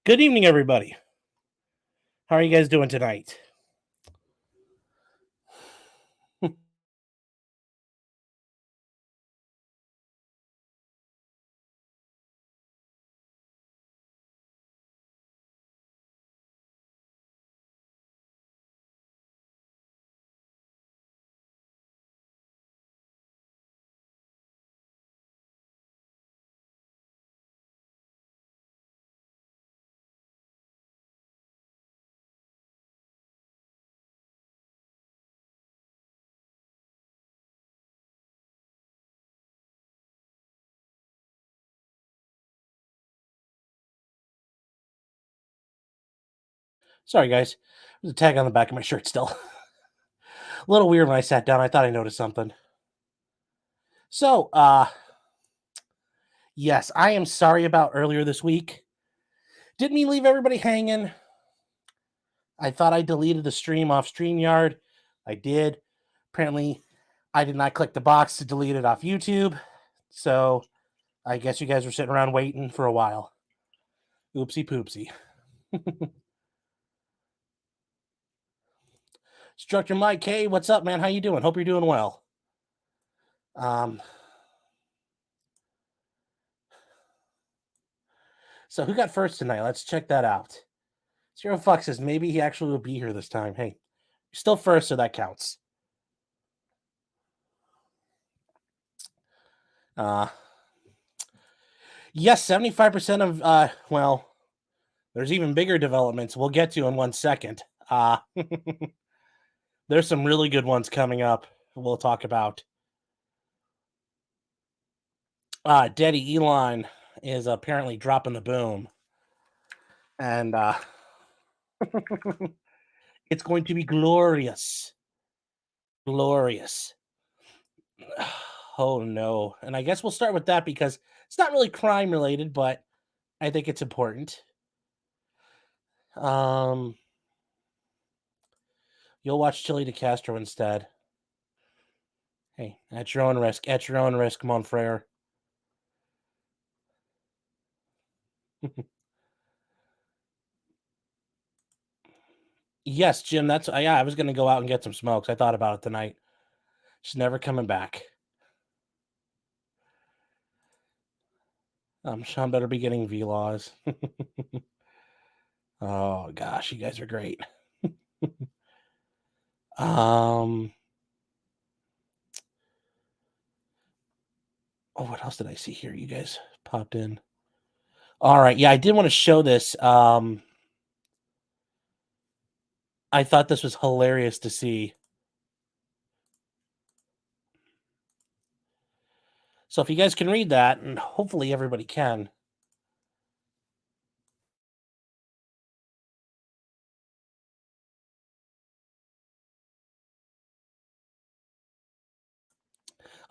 Good evening, everybody. How are you guys doing tonight? Sorry, guys. There's a tag on the back of my shirt still. A little weird when I sat down. I thought I noticed something. So, yes, I am sorry about earlier this week. Didn't mean leave everybody hanging. I thought I deleted the stream off StreamYard. I did. Apparently, I did not click the box to delete it off YouTube. So, I guess you guys were sitting around waiting for a while. Oopsie poopsie. Structure Mike, hey, what's up, man? How you doing? Hope you're doing well. So who got first tonight? Let's check that out. Zero Fuck says maybe he actually will be here this time. Hey, you're still first, so that counts. Yes, 75% of well, there's even bigger developments we'll get to in 1 second. There's some really good ones coming up we'll talk about. Daddy Elon is apparently dropping the boom. And it's going to be glorious. Glorious. Oh no. And I guess we'll start with that because it's not really crime related, but I think it's important. You'll watch Chili DeCastro instead. Hey, at your own risk. At your own risk, mon frere. Yes, Jim. That's yeah. I was gonna go out and get some smokes. I thought about it tonight. She's never coming back. Sean better be getting V-Laws. Oh gosh, you guys are great. Oh, what else did I see here? You guys popped in. All right, yeah, I did want to show this. I thought this was hilarious to see. So if you guys can read that, and hopefully everybody can.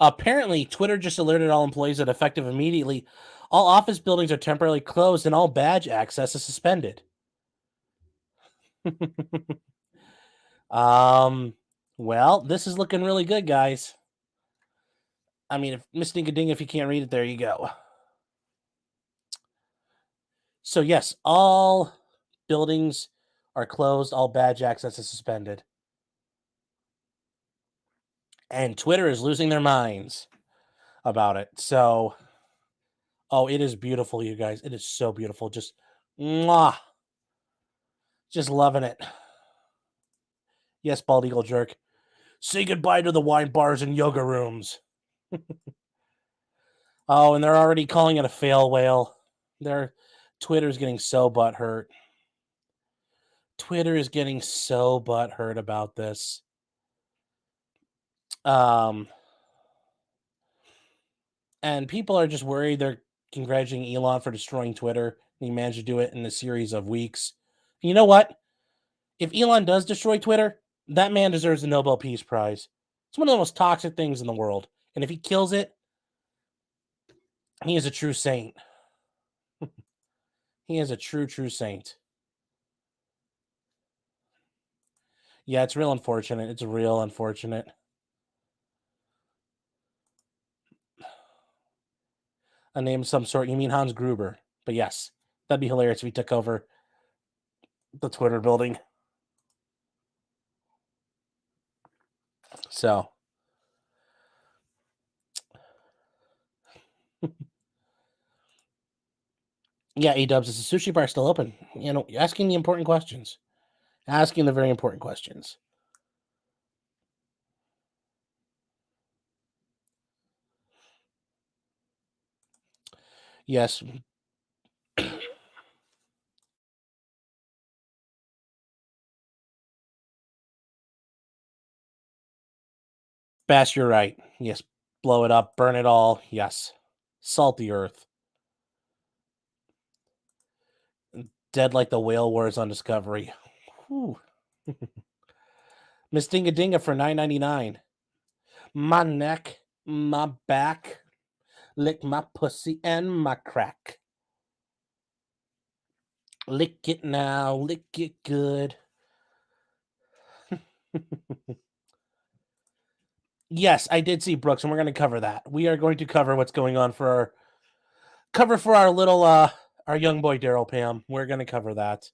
Apparently, Twitter just alerted all employees that effective immediately, all office buildings are temporarily closed and all badge access is suspended. Well, this is looking really good, guys. I mean, if Miss Dingading, if you can't read it, there you go. So yes, all buildings are closed, all badge access is suspended. And Twitter is losing their minds about it. So, oh, it is beautiful, you guys. It is so beautiful. Just mwah. Just loving it. Yes, bald eagle jerk. Say goodbye to the wine bars and yoga rooms. Oh, and they're already calling it a fail whale. Twitter's getting so butthurt. Twitter is getting so butthurt about this. And people are just worried. They're congratulating Elon for destroying Twitter. He managed to do it in a series of weeks. And you know what? If Elon does destroy Twitter, that man deserves the Nobel Peace Prize. It's one of the most toxic things in the world. And if he kills it, he is a true saint. He is a true, true saint. Yeah, it's real unfortunate. It's real unfortunate. A name of some sort. You mean Hans Gruber. But yes, That'd be hilarious if he took over the Twitter building. So, yeah, A-Dubs, is the sushi bar still open? You know, asking the important questions. Asking the very important questions. Yes. Bass, you're right. Yes. Blow it up, burn it all. Yes. Salt the earth. Dead like the whale wars on Discovery. Whew. Miss Dinga Dinga for $9.99. My neck, my back, lick my pussy and my crack. Lick it now, lick it good. Yes, I did see Brooks, and we're going to cover that. We are going to cover what's going on for our little our young boy Darrell, Pam. We're going to cover that.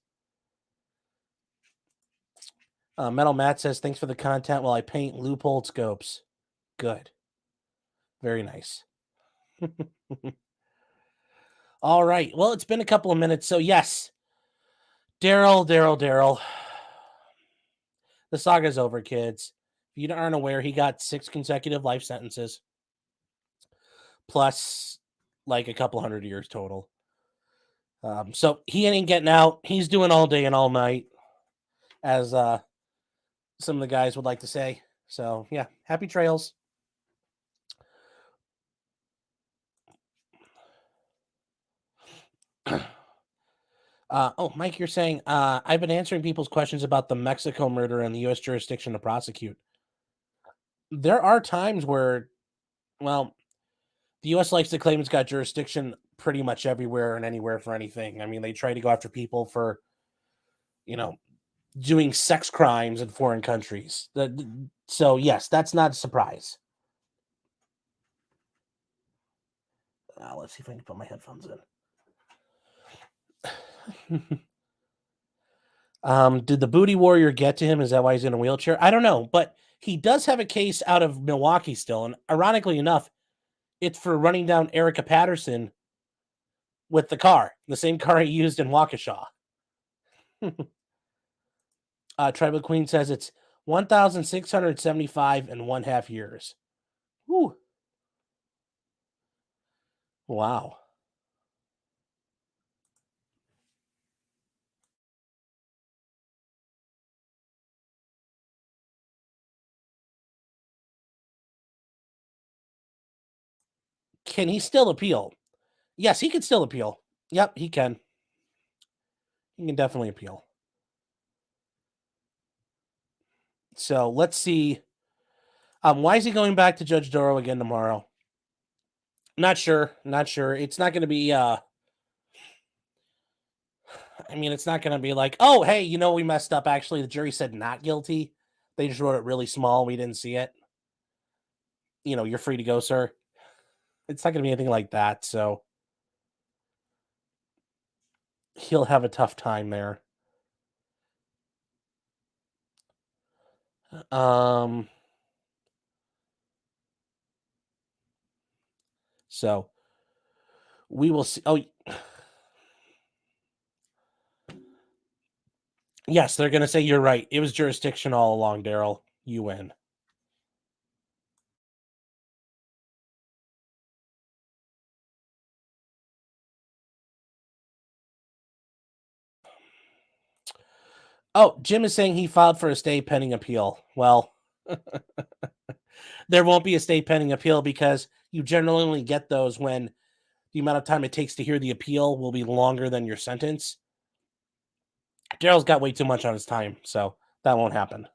Metal Matt says, thanks for the content while I paint loophole scopes. Good. Very nice. All right. Well, it's been a couple of minutes. So, yes. Darrell. The saga's over, kids. If you aren't aware, he got 6 consecutive life sentences. Plus, like, a couple hundred years total. So, he ain't getting out. He's doing all day and all night, as some of the guys would like to say. So, yeah. Happy trails. Mike, you're saying I've been answering people's questions about the Mexico murder and the U.S. jurisdiction to prosecute. There are times where, well, the U.S. likes to claim it's got jurisdiction pretty much everywhere and anywhere for anything. I mean, they try to go after people for, doing sex crimes in foreign countries. So, yes, that's not a surprise. Let's see if I can put my headphones in. Did the booty warrior get to him? Is that why he's in a wheelchair? I don't know, but he does have a case out of Milwaukee still. And ironically enough, it's for running down Erica Patterson with the car, the same car he used in Waukesha. Tribal Queen says it's 1,675 and 1/2 years. Whew. Wow. Can he still appeal? Yes, he can still appeal. Yep, he can. He can definitely appeal. So let's see. Why is he going back to Judge Darrell again tomorrow? Not sure. It's not going to be. It's not going to be like, oh, hey, we messed up. Actually, the jury said not guilty. They just wrote it really small. We didn't see it. You're free to go, sir. It's not going to be anything like that. So he'll have a tough time there. So we will see. Oh, yes, they're going to say you're right. It was jurisdiction all along, Darrell. You win. Oh, Jim is saying he filed for a stay pending appeal. Well, there won't be a stay pending appeal because you generally only get those when the amount of time it takes to hear the appeal will be longer than your sentence. Darrell's got way too much on his time, so that won't happen.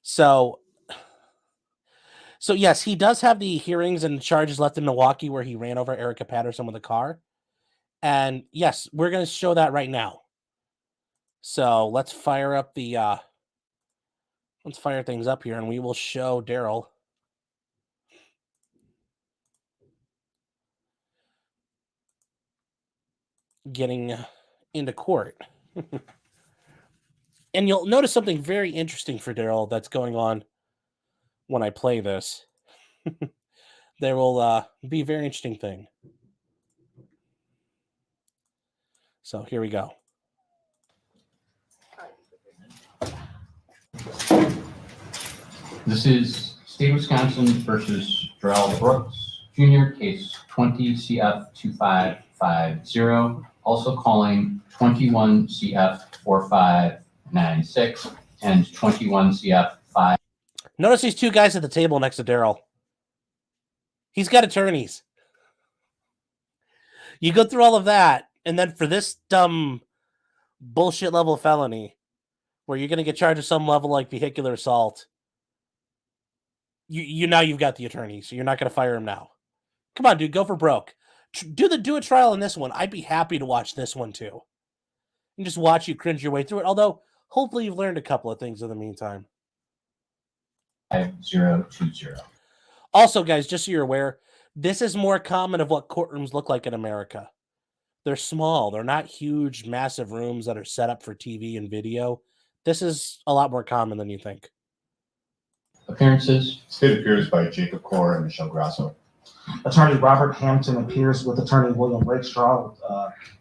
So yes, he does have the hearings and charges left in Milwaukee where he ran over Erica Patterson with a car. And yes, we're going to show that right now. So let's fire up let's fire things up here and we will show Darrell. getting into court. And you'll notice something very interesting for Darrell that's going on when I play this. There will be a very interesting thing. So here we go. This is State of Wisconsin versus Darrell Brooks Jr., case 20 CF 2550, also calling 21 CF 4596 and 21 CF 5. Notice these two guys at the table next to Darrell. He's got attorneys. You go through all of that, and then for this dumb bullshit level felony, where you're going to get charged with some level like vehicular assault, you now you've got the attorney, so you're not going to fire him now. Come on, dude, go for broke. Do a trial in this one. I'd be happy to watch this one too, and just watch you cringe your way through it. Although hopefully you've learned a couple of things in the meantime. 5020. Also, guys, just so you're aware, this is more common of what courtrooms look like in America. They're small. They're not huge, massive rooms that are set up for TV and video. This is a lot more common than you think. Appearances. State appears by Jacob Core and Michelle Grasso. Attorney Robert Hampton appears with Attorney William Rakestraw.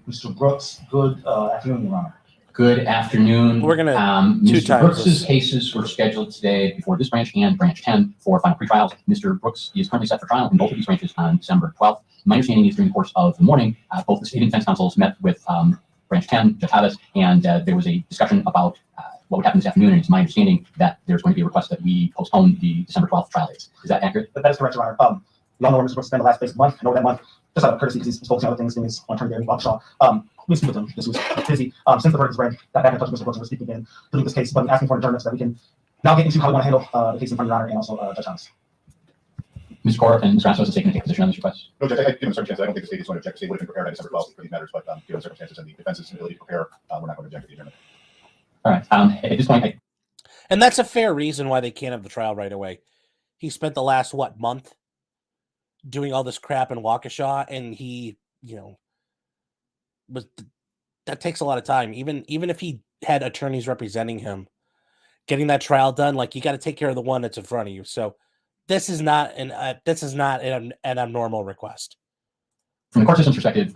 Mr. Brooks, good afternoon, Your Honor. Good afternoon. We're gonna Mr. Brooks's cases were scheduled today before this branch and branch 10 for final pre-trials. Mr. Brooks is currently set for trial in both of these branches on December 12th. My understanding is during the course of the morning, both the state and defense counsels met with branch 10, Judge Havis, and there was a discussion about what would happen this afternoon. And it's my understanding that there's going to be a request that we postpone the December 12th trial dates. Is that accurate? That is correct, Your Honor. We all know where Mr. Brooks spent the last month. I know that month, just out of courtesy, because he's focusing on other things, his attorney Gary Waukesha. We speak with him. This was busy. Since the verdict is read, got back in touch with Mr. Brooks and we're speaking again to this case, but asking for an adjournment so that we can now get into how we want to handle the case in front of Your Honor and also Judge Havis. Mr. Core and Mr. Grasso has taken a position on this request. No, Judge, given the circumstances, I don't think the state is going to object. The state would have been prepared on December 12th for these matters, but given the circumstances and the defense's inability to prepare, we're not going to object to the adjournment. All right. At this point, And that's a fair reason why they can't have the trial right away. He spent the last, month doing all this crap in Waukesha, and he, that takes a lot of time. Even if he had attorneys representing him, getting that trial done, you got to take care of the one that's in front of you. So this is not an abnormal request. From the court system's perspective,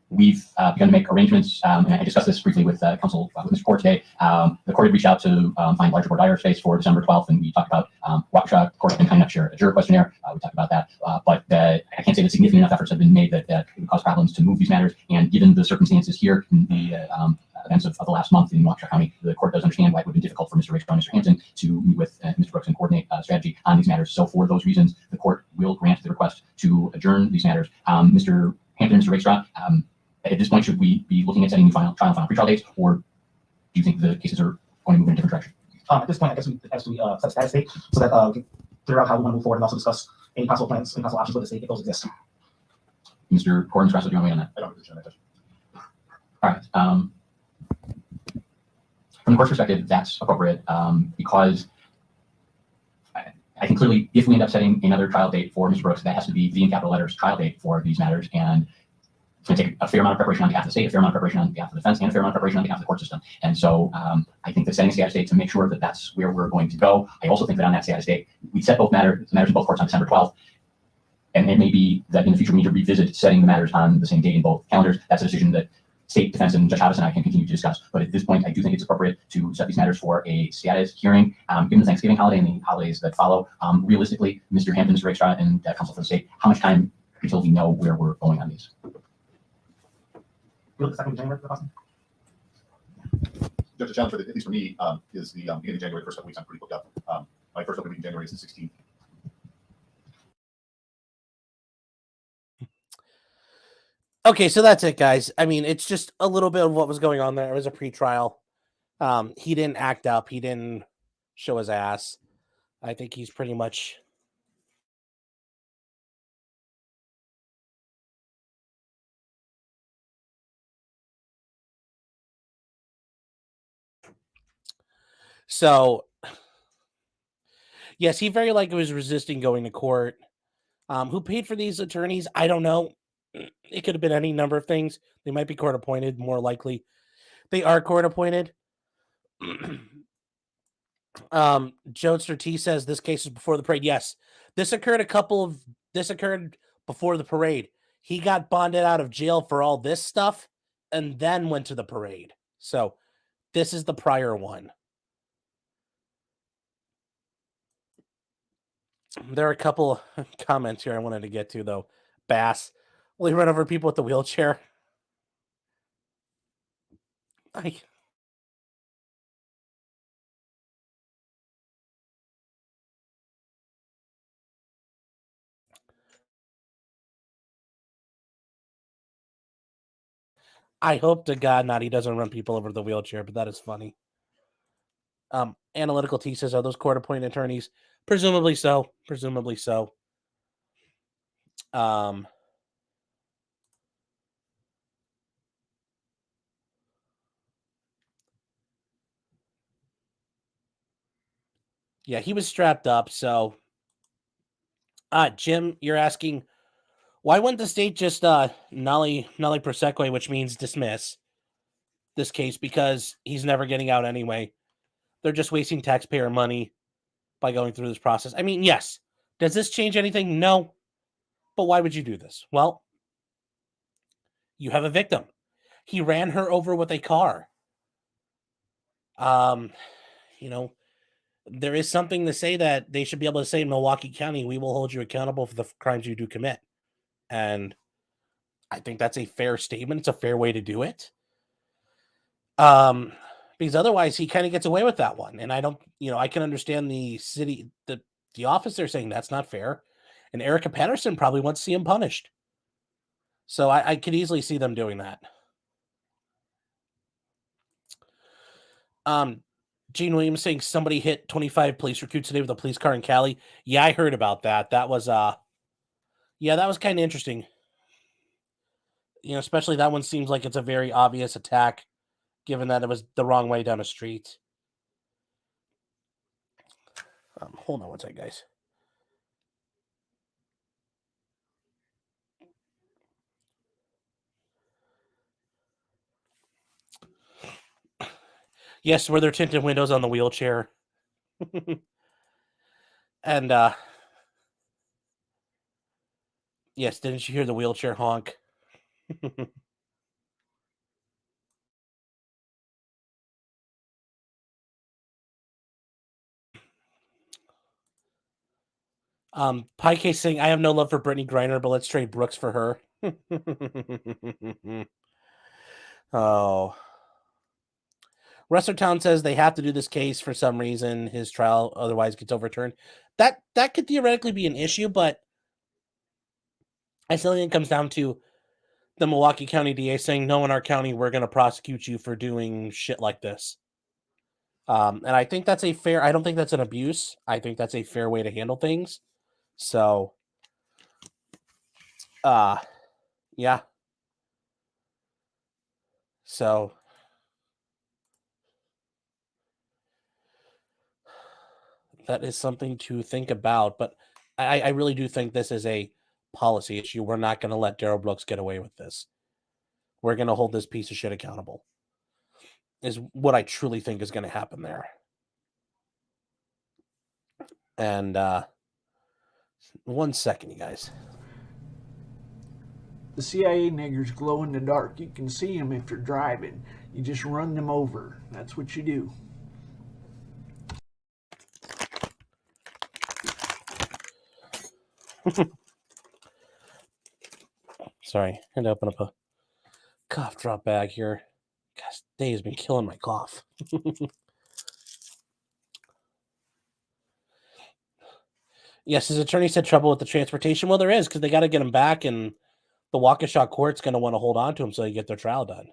we've begun to make arrangements, and I discussed this briefly with counsel with Mr. Core today. The court had reached out to find larger board IR space for December 12th, and we talked about Waukesha. The court has been kind enough to share a juror questionnaire. We talked about that, but I can't say that significant enough efforts have been made that it would cause problems to move these matters. And given the circumstances here in the events of the last month in Waukesha County, the court does understand why it would have been difficult for Mr. Rakestraw and Mr. Hampton to meet with Mr. Brooks and coordinate strategy on these matters. So for those reasons, the court will grant the request to adjourn these matters. Mr. Hampton and Mr. Rakestraw, at this point, should we be looking at setting new final pretrial dates, or do you think the cases are going to move in a different direction? At this point, I guess we actually set a status date so that we can figure out how we want to move forward and also discuss any possible plans, any possible options with the state if those exist. Mr. Core and Mr. Grasso, do you want to weigh on that? I don't have a position on that, Judge. All right. From the court's perspective, that's appropriate because I think clearly if we end up setting another trial date for Mr. Brooks, that has to be the in capital letters trial date for these matters. And it's going to take a fair amount of preparation on behalf of the state, a fair amount of preparation on behalf of the defense, and a fair amount of preparation on behalf of the court system. And so I think that setting a status date to make sure that that's where we're going to go. I also think that on that status date, we set both matters in both courts on December 12th. And it may be that in the future we need to revisit setting the matters on the same date in both calendars. That's a decision that state defense and Judge Havis and I can continue to discuss. But at this point, I do think it's appropriate to set these matters for a status hearing. Given the Thanksgiving holiday and the holidays that follow, realistically, Mr. Hampton, Mr. Rakestraw, and counsel for the state, how much time until we know where we're going on these? You look at the 2nd of January for the question? Judge, the challenge, at least for me, is the beginning of January, first couple weeks, I'm pretty booked up. My first open week in January is the 16th. Okay, so that's it, guys. I mean, it's just a little bit of what was going on there. It was a pretrial. He didn't act up. He didn't show his ass. I think he's pretty much... So, yes, he very likely was resisting going to court. Who paid for these attorneys? I don't know. It could have been any number of things. They might be court appointed, more likely. They are court appointed. Joadster T says this case is before the parade. Yes, this occurred before the parade. He got bonded out of jail for all this stuff and then went to the parade. So this is the prior one. There are a couple comments here I wanted to get to, though. Bass, will he run over people with the wheelchair? I hope to God not he doesn't run people over the wheelchair, but that is funny. Analytical T says, are those court-appointed attorneys? Presumably so. Presumably so. Yeah, he was strapped up, so... Jim, you're asking, why wouldn't the state just nolli prosequi, which means dismiss this case, because he's never getting out anyway? They're just wasting taxpayer money by going through this process. I mean, yes. Does this change anything? No. But why would you do this? Well, you have a victim. He ran her over with a car. You know, there is something to say that they should be able to say in Milwaukee County, we will hold you accountable for the crimes you do commit. And I think that's a fair statement. It's a fair way to do it. Because otherwise he kind of gets away with that one. And I don't, I can understand the city, the officer saying that's not fair. And Erica Patterson probably wants to see him punished. So I could easily see them doing that. Gene Williams saying somebody hit 25 police recruits today with a police car in Cali. Yeah, I heard about that. That was that was kind of interesting. Especially that one seems like it's a very obvious attack, given that it was the wrong way down the street. Hold on one second, guys. Yes, were there tinted windows on the wheelchair? And yes, didn't you hear the wheelchair honk? Pike saying, I have no love for Brittany Griner, but let's trade Brooks for her. Oh. Wrestlertown says they have to do this case for some reason. His trial otherwise gets overturned. That could theoretically be an issue, but I still think it comes down to the Milwaukee County DA saying, no, in our county, we're going to prosecute you for doing shit like this. And I think that's I don't think that's an abuse. I think that's a fair way to handle things. So, yeah. So, that is something to think about. But I really do think this is a policy issue. We're not going to let Darrell Brooks get away with this. We're going to hold this piece of shit accountable. Is what I truly think is going to happen there. And 1 second, you guys. The CIA niggers glow in the dark. You can see them if you're driving. You just run them over. That's what you do. Sorry, I had to open up a cough drop bag here. Gosh, day has been killing my cough. Yes, his attorney said trouble with the transportation. Well, there is, because they got to get him back, and the Waukesha court's going to want to hold on to him so they get their trial done.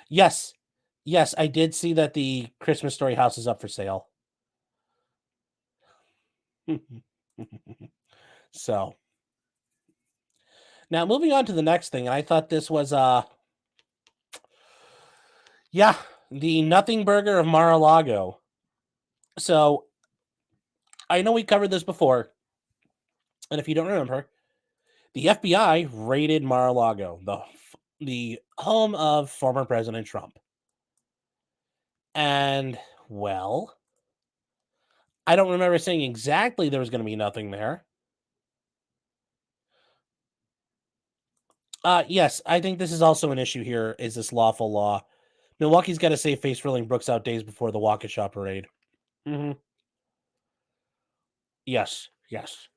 Yes, I did see that the Christmas Story house is up for sale. So, now moving on to the next thing, and I thought this was the Nothingburger of Mar-A-Lago. So, I know we covered this before, and if you don't remember, the FBI raided Mar-a-Lago, the home of former President Trump. And, well, I don't remember saying exactly there was going to be nothing there. Yes, I think this is also an issue here, is this lawful law. Milwaukee's got to save face for rolling Brooks out days before the Waukesha parade. Mm-hmm. Yes, yes.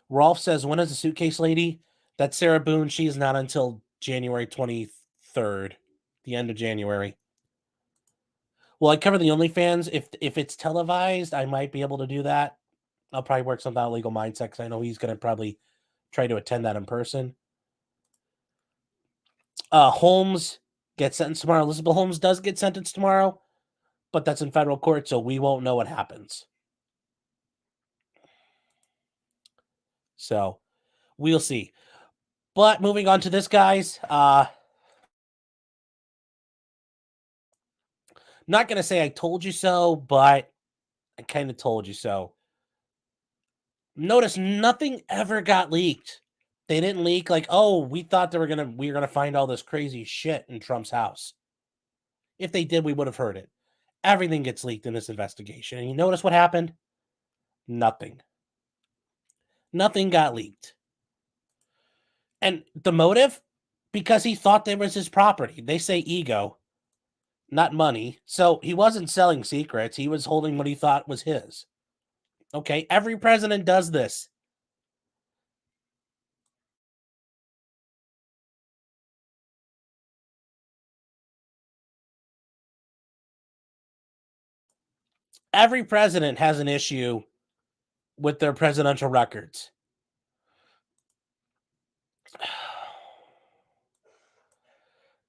Rolf says, when is the suitcase lady? That's Sarah Boone. She's not until January 23rd, the end of January. Well, I cover the OnlyFans. If it's televised, I might be able to do that. I'll probably work something out Legal Mindset because I know he's going to probably try to attend that in person. Holmes gets sentenced tomorrow. Elizabeth Holmes does get sentenced tomorrow, but that's in federal court, so we won't know what happens. So we'll see. But moving on to this, guys. Not going to say I told you so, but I kind of told you so. Notice nothing ever got leaked. They didn't leak like, oh, we thought we were gonna find all this crazy shit in Trump's house. If they did, we would have heard it. Everything gets leaked in this investigation. And you notice what happened? Nothing. Nothing got leaked. And the motive? Because he thought there was his property. They say ego, not money. So he wasn't selling secrets. He was holding what he thought was his. Okay, every president does this. Every president has an issue with their presidential records.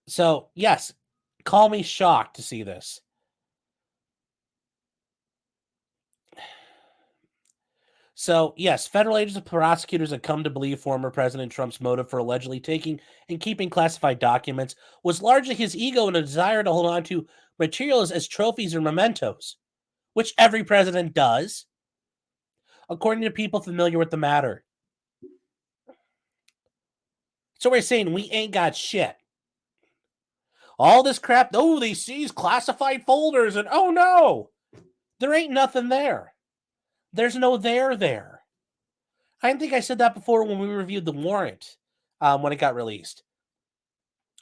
So, yes, call me shocked to see this. So, yes, federal agents and prosecutors have come to believe former President Trump's motive for allegedly taking and keeping classified documents was largely his ego and a desire to hold on to materials as trophies or mementos, which every president does, according to people familiar with the matter. So we're saying we ain't got shit. All this crap, oh, they seized classified folders, and oh no, there ain't nothing there. There's no there. I think I said that before when we reviewed the warrant when it got released.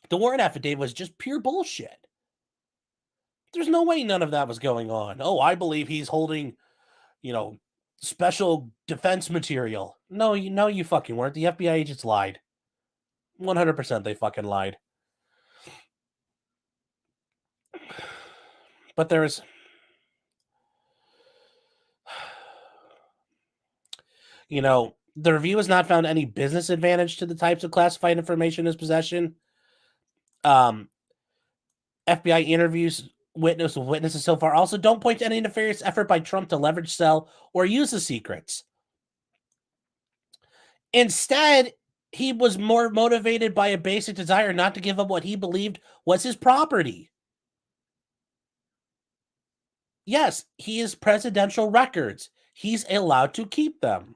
The warrant affidavit was just pure bullshit. There's no way none of that was going on. Oh, I believe he's holding, special defense material. No, you fucking weren't. The FBI agents lied. 100% they fucking lied. But there's... the review has not found any business advantage to the types of classified information in his possession. FBI interviews witnesses so far also don't point to any nefarious effort by Trump to leverage, sell, or use the secrets. Instead, he was more motivated by a basic desire not to give up what he believed was his property. Yes, he is presidential records. He's allowed to keep them.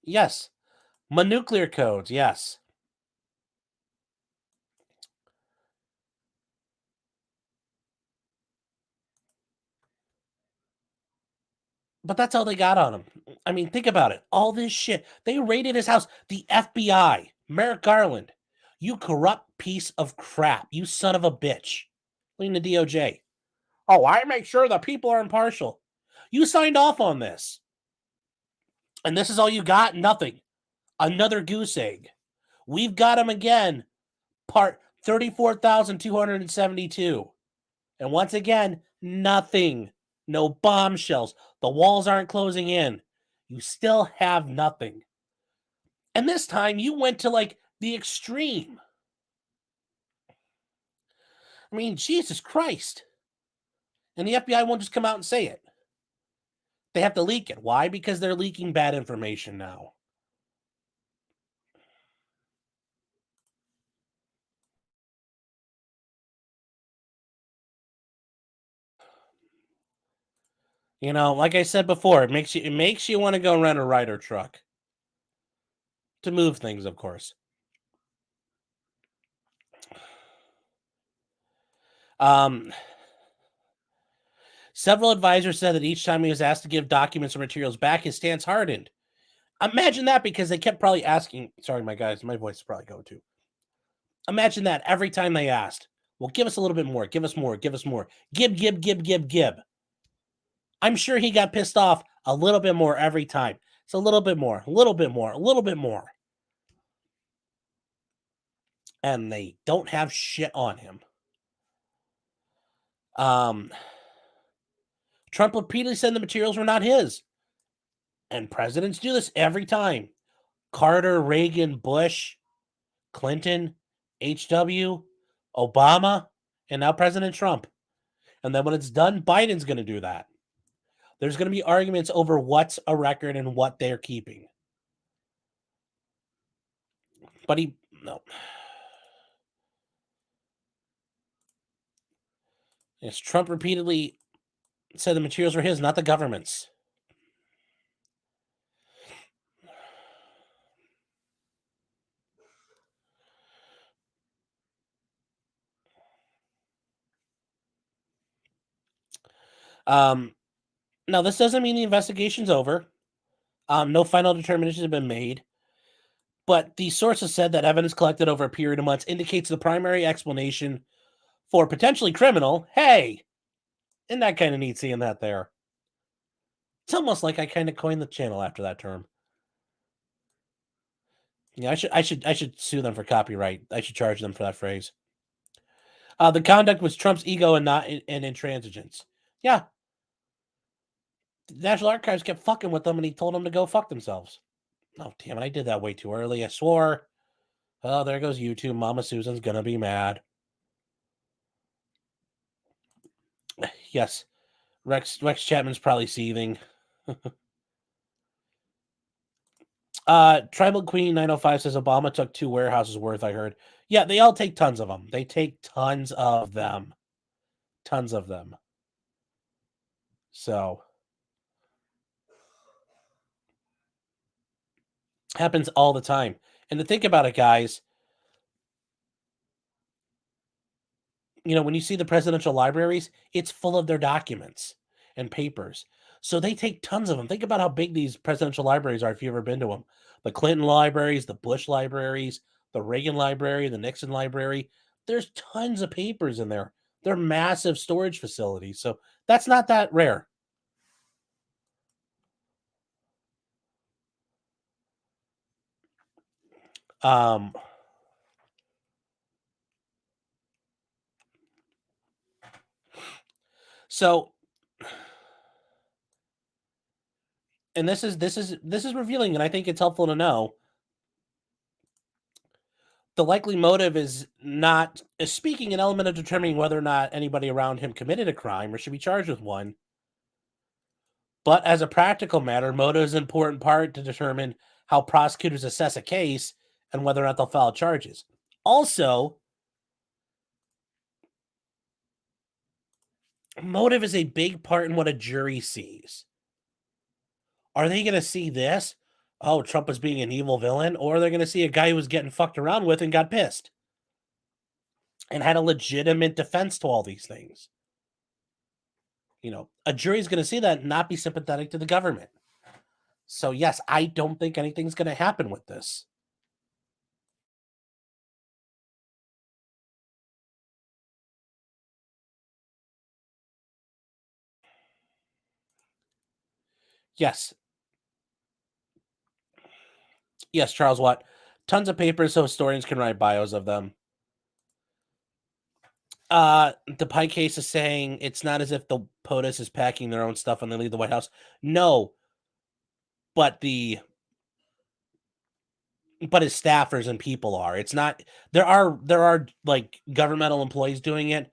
Yes. My nuclear codes, yes. But that's all they got on him. I mean, think about it. All this shit. They raided his house. The FBI. Merrick Garland. You corrupt piece of crap. You son of a bitch. Lean the DOJ. Oh, I make sure the people are impartial. You signed off on this. And this is all you got? Nothing. Another goose egg. We've got him again. Part 34,272. And once again, nothing. No bombshells. The walls aren't closing in. You still have nothing. And this time you went to the extreme. I mean, Jesus Christ. And the FBI won't just come out and say it. They have to leak it. Why? Because they're leaking bad information now. You know, like I said before, it makes you want to go rent a Ryder truck to move things, of course. Several advisors said that each time he was asked to give documents or materials back, his stance hardened. Imagine that, because they kept probably asking. Sorry, my guys, my voice is probably going too. Imagine that every time they asked, well, give us a little bit more, give us more, give us more. Gib. I'm sure he got pissed off a little bit more every time. It's a little bit more, a little bit more, a little bit more. And they don't have shit on him. Trump repeatedly said the materials were not his. And presidents do this every time. Carter, Reagan, Bush, Clinton, HW, Obama, and now President Trump. And then when it's done, Biden's going to do that. There's going to be arguments over what's a record and what they're keeping. But no. Yes, Trump repeatedly said the materials were his, not the government's. Now, this doesn't mean the investigation's over. No final determinations have been made. But the sources said that evidence collected over a period of months indicates the primary explanation for potentially criminal. Hey, isn't that kind of neat seeing that there? It's almost like I kind of coined the channel after that term. Yeah, I should sue them for copyright. I should charge them for that phrase. The conduct was Trump's ego and not intransigence. Yeah. The National Archives kept fucking with them, and he told them to go fuck themselves. Oh, damn it. I did that way too early. I swore. Oh, there goes YouTube. Mama Susan's going to be mad. Yes. Rex Chapman's probably seething. Tribal Queen 905 says Obama took 2 warehouses worth, I heard. Yeah, they all take tons of them. They take tons of them. Tons of them. So. Happens all the time. And to think about it, guys, you know, when you see the presidential libraries, it's full of their documents and papers. So they take tons of them. Think about how big these presidential libraries are if you've ever been to them. The Clinton libraries, the Bush libraries, the Reagan library, the Nixon library. There's tons of papers in there. They're massive storage facilities. So that's not that rare. So, and this is revealing, and I think it's helpful to know. The likely motive is speaking an element of determining whether or not anybody around him committed a crime or should be charged with one. But as a practical matter, motive is an important part to determine how prosecutors assess a case and whether or not they'll file charges. Also, motive is a big part in what a jury sees. Are they going to see this? Oh, Trump was being an evil villain? Or are they going to see a guy who was getting fucked around with and got pissed and had a legitimate defense to all these things? You know, a jury's going to see that and not be sympathetic to the government. So, yes, I don't think anything's going to happen with this. Yes. Yes, Charles Watt. Tons of papers so historians can write bios of them. The Pike case is saying it's not as if the POTUS is packing their own stuff when they leave the White House. No. But his staffers and people are. It's not. There are like governmental employees doing it,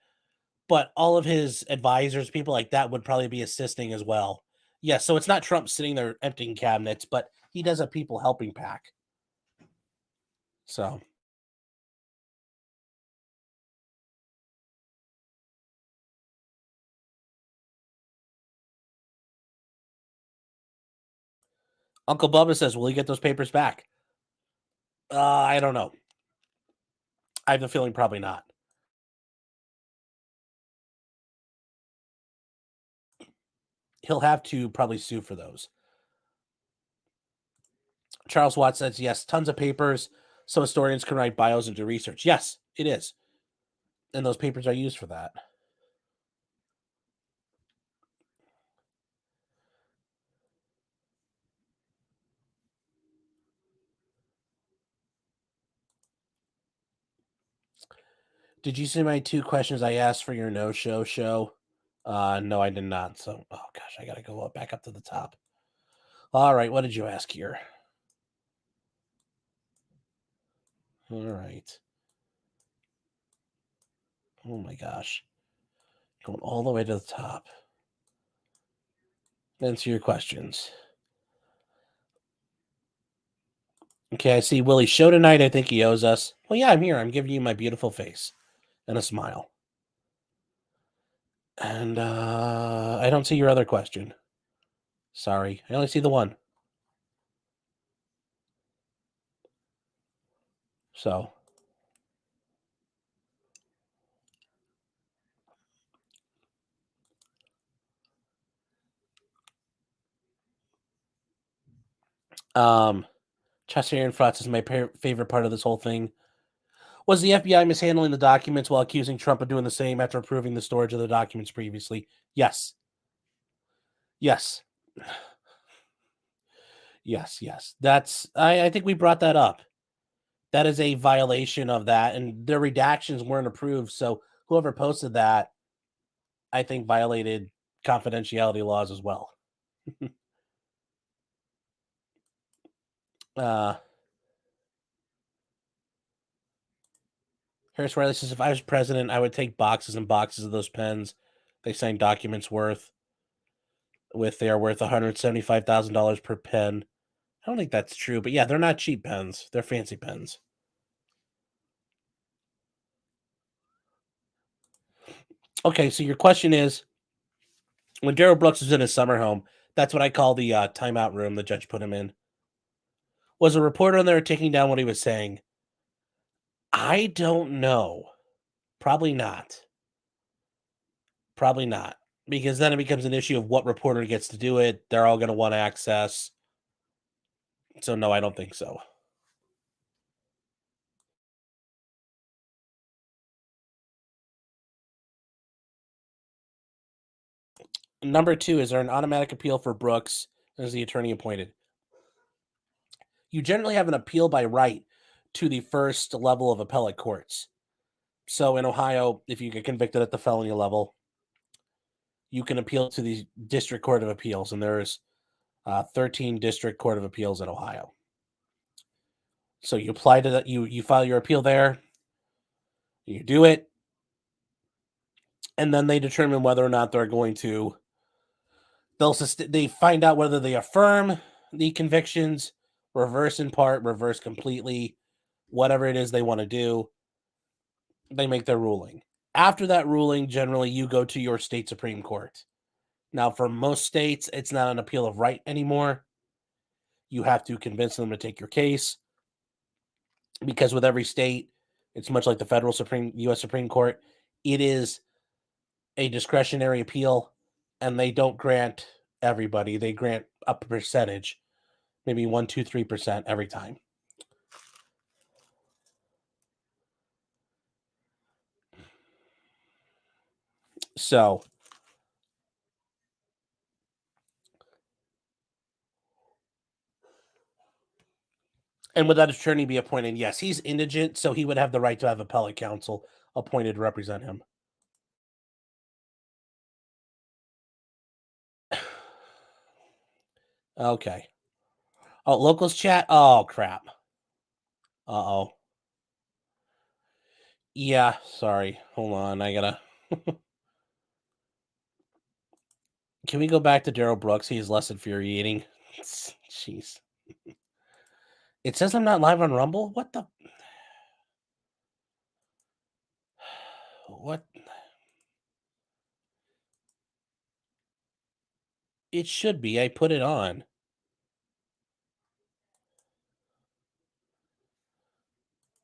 but all of his advisors, people like that, would probably be assisting as well. Yeah, so it's not Trump sitting there emptying cabinets, but he does have people helping pack. So. Uncle Bubba says, will he get those papers back? I don't know. I have a feeling probably not. He'll have to probably sue for those. Charles Watts says, yes, tons of papers so historians can write bios and do research. Yes, it is. And those papers are used for that. Did you see my 2 questions I asked for your no-show show? No, I did not. So, oh gosh, I got to go back up to the top. All right, what did you ask here? All right. Oh my gosh. Going all the way to the top. Answer your questions. Okay, I see Willie's show tonight. I think he owes us. Well, yeah, I'm here. I'm giving you my beautiful face and a smile. And I don't see your other question. Sorry. I only see the one. So. Chester and Frotz is my favorite part of this whole thing. Was the FBI mishandling the documents while accusing Trump of doing the same after approving the storage of the documents previously? Yes. Yes. Yes. That's I think we brought that up. That is a violation of that, and their redactions weren't approved. So whoever posted that, I think, violated confidentiality laws as well. Harris Riley says, if I was president, I would take boxes and boxes of those pens they signed documents they are worth $175,000 per pen. I don't think that's true, but yeah, they're not cheap pens. They're fancy pens. Okay, so your question is, when Darrell Brooks was in his summer home, that's what I call the timeout room the judge put him in. Was a reporter in there taking down what he was saying? I don't know. Probably not. Probably not. Because then it becomes an issue of what reporter gets to do it. They're all going to want access. So no, I don't think so. Number 2, is there an automatic appeal for Brooks as the attorney appointed? You generally have an appeal by right to the first level of appellate courts. So in Ohio, if you get convicted at the felony level, you can appeal to the District Court of Appeals, and there's 13 District Court of Appeals in Ohio. So you apply to that, you file your appeal there, you do it, and then they determine whether or not they're going to. They find out whether they affirm the convictions, reverse in part, reverse completely, whatever it is they want to do. They make their ruling. After that ruling, generally you go to your state Supreme Court. Now, for most states, it's not an appeal of right anymore. You have to convince them to take your case, because with every state, it's much like the federal U.S. Supreme Court. It is a discretionary appeal, and they don't grant everybody. They grant a percentage, maybe 1%, 2%, 3% every time. So, and would that attorney be appointed? Yes, he's indigent, so he would have the right to have appellate counsel appointed to represent him. Okay. Oh, locals chat? Oh, crap. Uh-oh. Yeah, sorry. Hold on, I gotta... Can we go back to Darrell Brooks? He's less infuriating. Jeez. It says I'm not live on Rumble? What the... What? It should be. I put it on.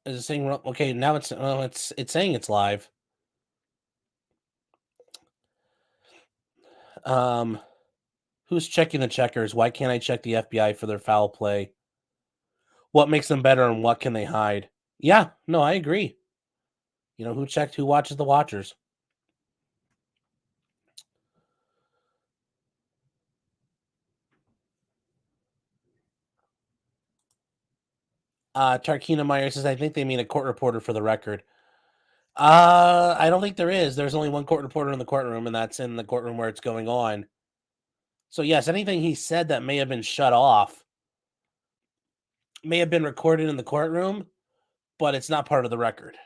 Is it saying okay? Now it's saying it's live. Who's checking the checkers? Why can't I check the FBI for their foul play? What makes them better and what can they hide? Yeah, no, I agree. You know, who checked, who watches the watchers? Tarkina Meyer says, I think they mean a court reporter for the record. I don't think there is. There's only one court reporter in the courtroom, and that's in the courtroom where it's going on. So, yes, anything he said that may have been shut off may have been recorded in the courtroom, but it's not part of the record.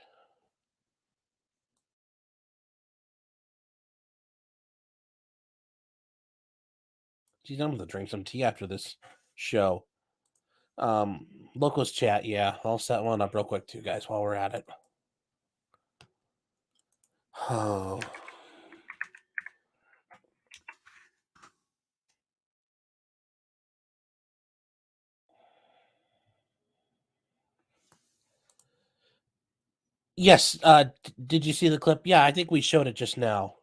Geez, I'm going to drink some tea after this show. Locals chat, yeah. I'll set one up real quick too, guys, while we're at it. Oh. Yes, did you see the clip? Yeah, I think we showed it just now.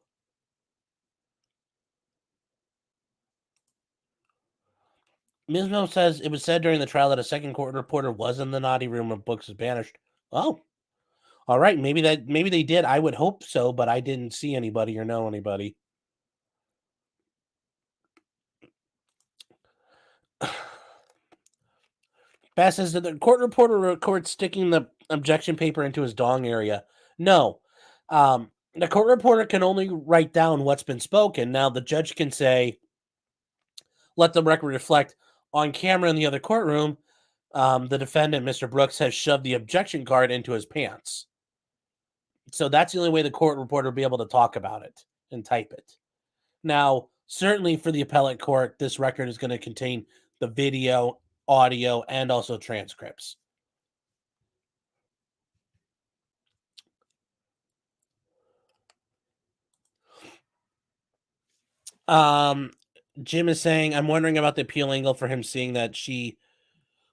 Ms. Mo says it was said during the trial that a second court reporter was in the naughty room when books was banished. Oh, all right. Maybe they did. I would hope so, but I didn't see anybody or know anybody. Bass says that the court reporter records sticking the objection paper into his dong area. No. The court reporter can only write down what's been spoken. Now, the judge can say, let the record reflect on camera in the other courtroom, the defendant, Mr. Brooks, has shoved the objection card into his pants. So that's the only way the court reporter will be able to talk about it and type it. Now, certainly for the appellate court, this record is going to contain the video, audio, and also transcripts. Jim is saying, I'm wondering about the appeal angle for him seeing that she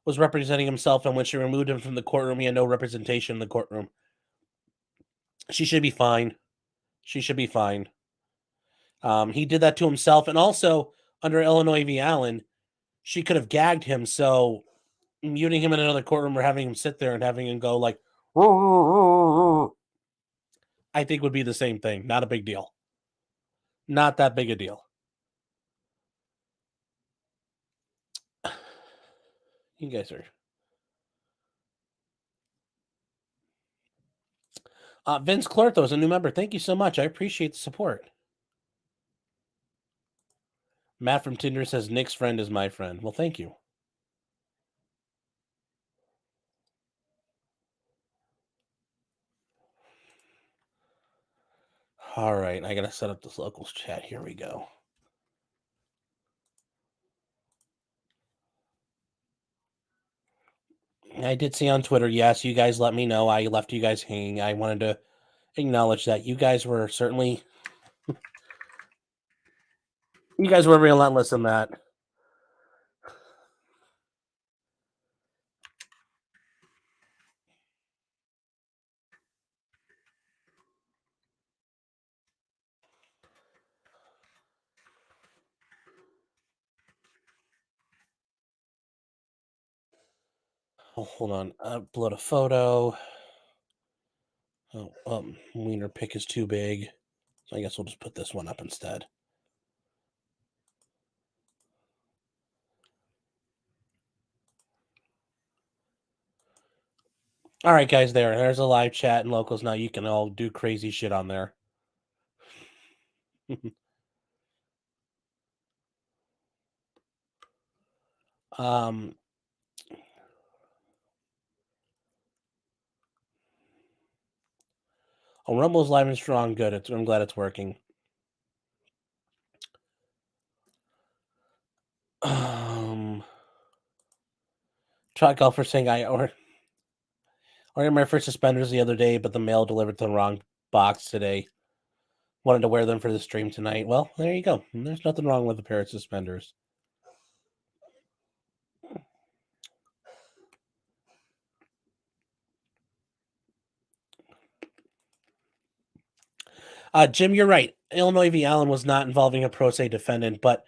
was representing himself, and when she removed him from the courtroom, he had no representation in the courtroom. She should be fine. She should be fine. He did that to himself, and also under Illinois v. Allen, she could have gagged him. So muting him in another courtroom or having him sit there and having him go like, I think would be the same thing. Not a big deal. Not that big a deal. You guys are. Vince Clortho is a new member. Thank you so much. I appreciate the support. Matt from Tinder says Nick's friend is my friend. Well, thank you. All right, I gotta set up this locals chat. Here we go. I did see on Twitter, yes, you guys let me know. I left you guys hanging. I wanted to acknowledge that you guys were certainly relentless in that. Oh, hold on. Upload a photo. Oh, wiener pic is too big. So I guess we'll just put this one up instead. All right, guys, there's a live chat and locals. Now you can all do crazy shit on there. Rumble's live and strong. Good. I'm glad it's working. Truck golfer saying I ordered my first suspenders the other day, but the mail delivered to the wrong box today. Wanted to wear them for the stream tonight. Well, there you go. There's nothing wrong with a pair of suspenders. Jim, you're right. Illinois v. Allen was not involving a pro se defendant, but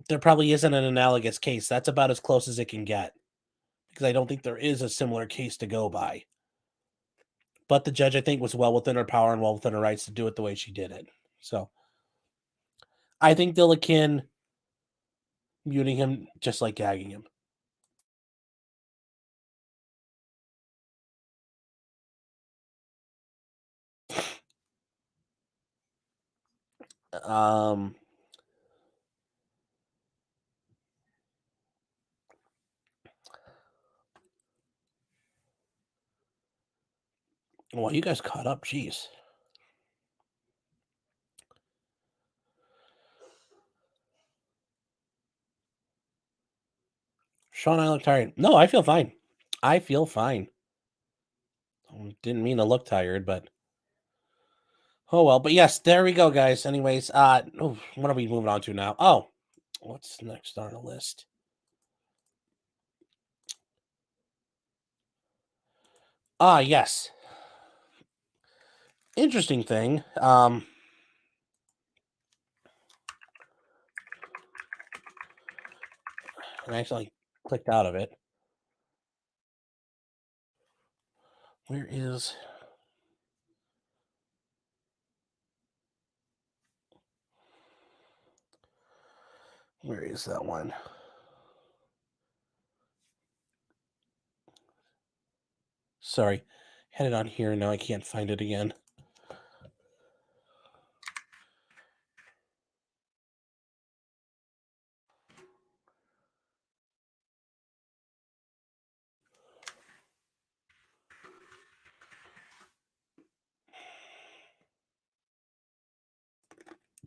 there probably isn't an analogous case. That's about as close as it can get, because I don't think there is a similar case to go by. But the judge, I think, was well within her power and well within her rights to do it the way she did it. So I think they'll akin muting him just like gagging him. Well, you guys caught up. Jeez. Sean, I look tired. No, I feel fine. I feel fine. Didn't mean to look tired, but oh well. But yes, there we go, guys. Anyways, what are we moving on to now? Oh, what's next on the list? Yes. Interesting thing. I actually clicked out of it. Where is that one? Sorry, had it on here and now I can't find it again.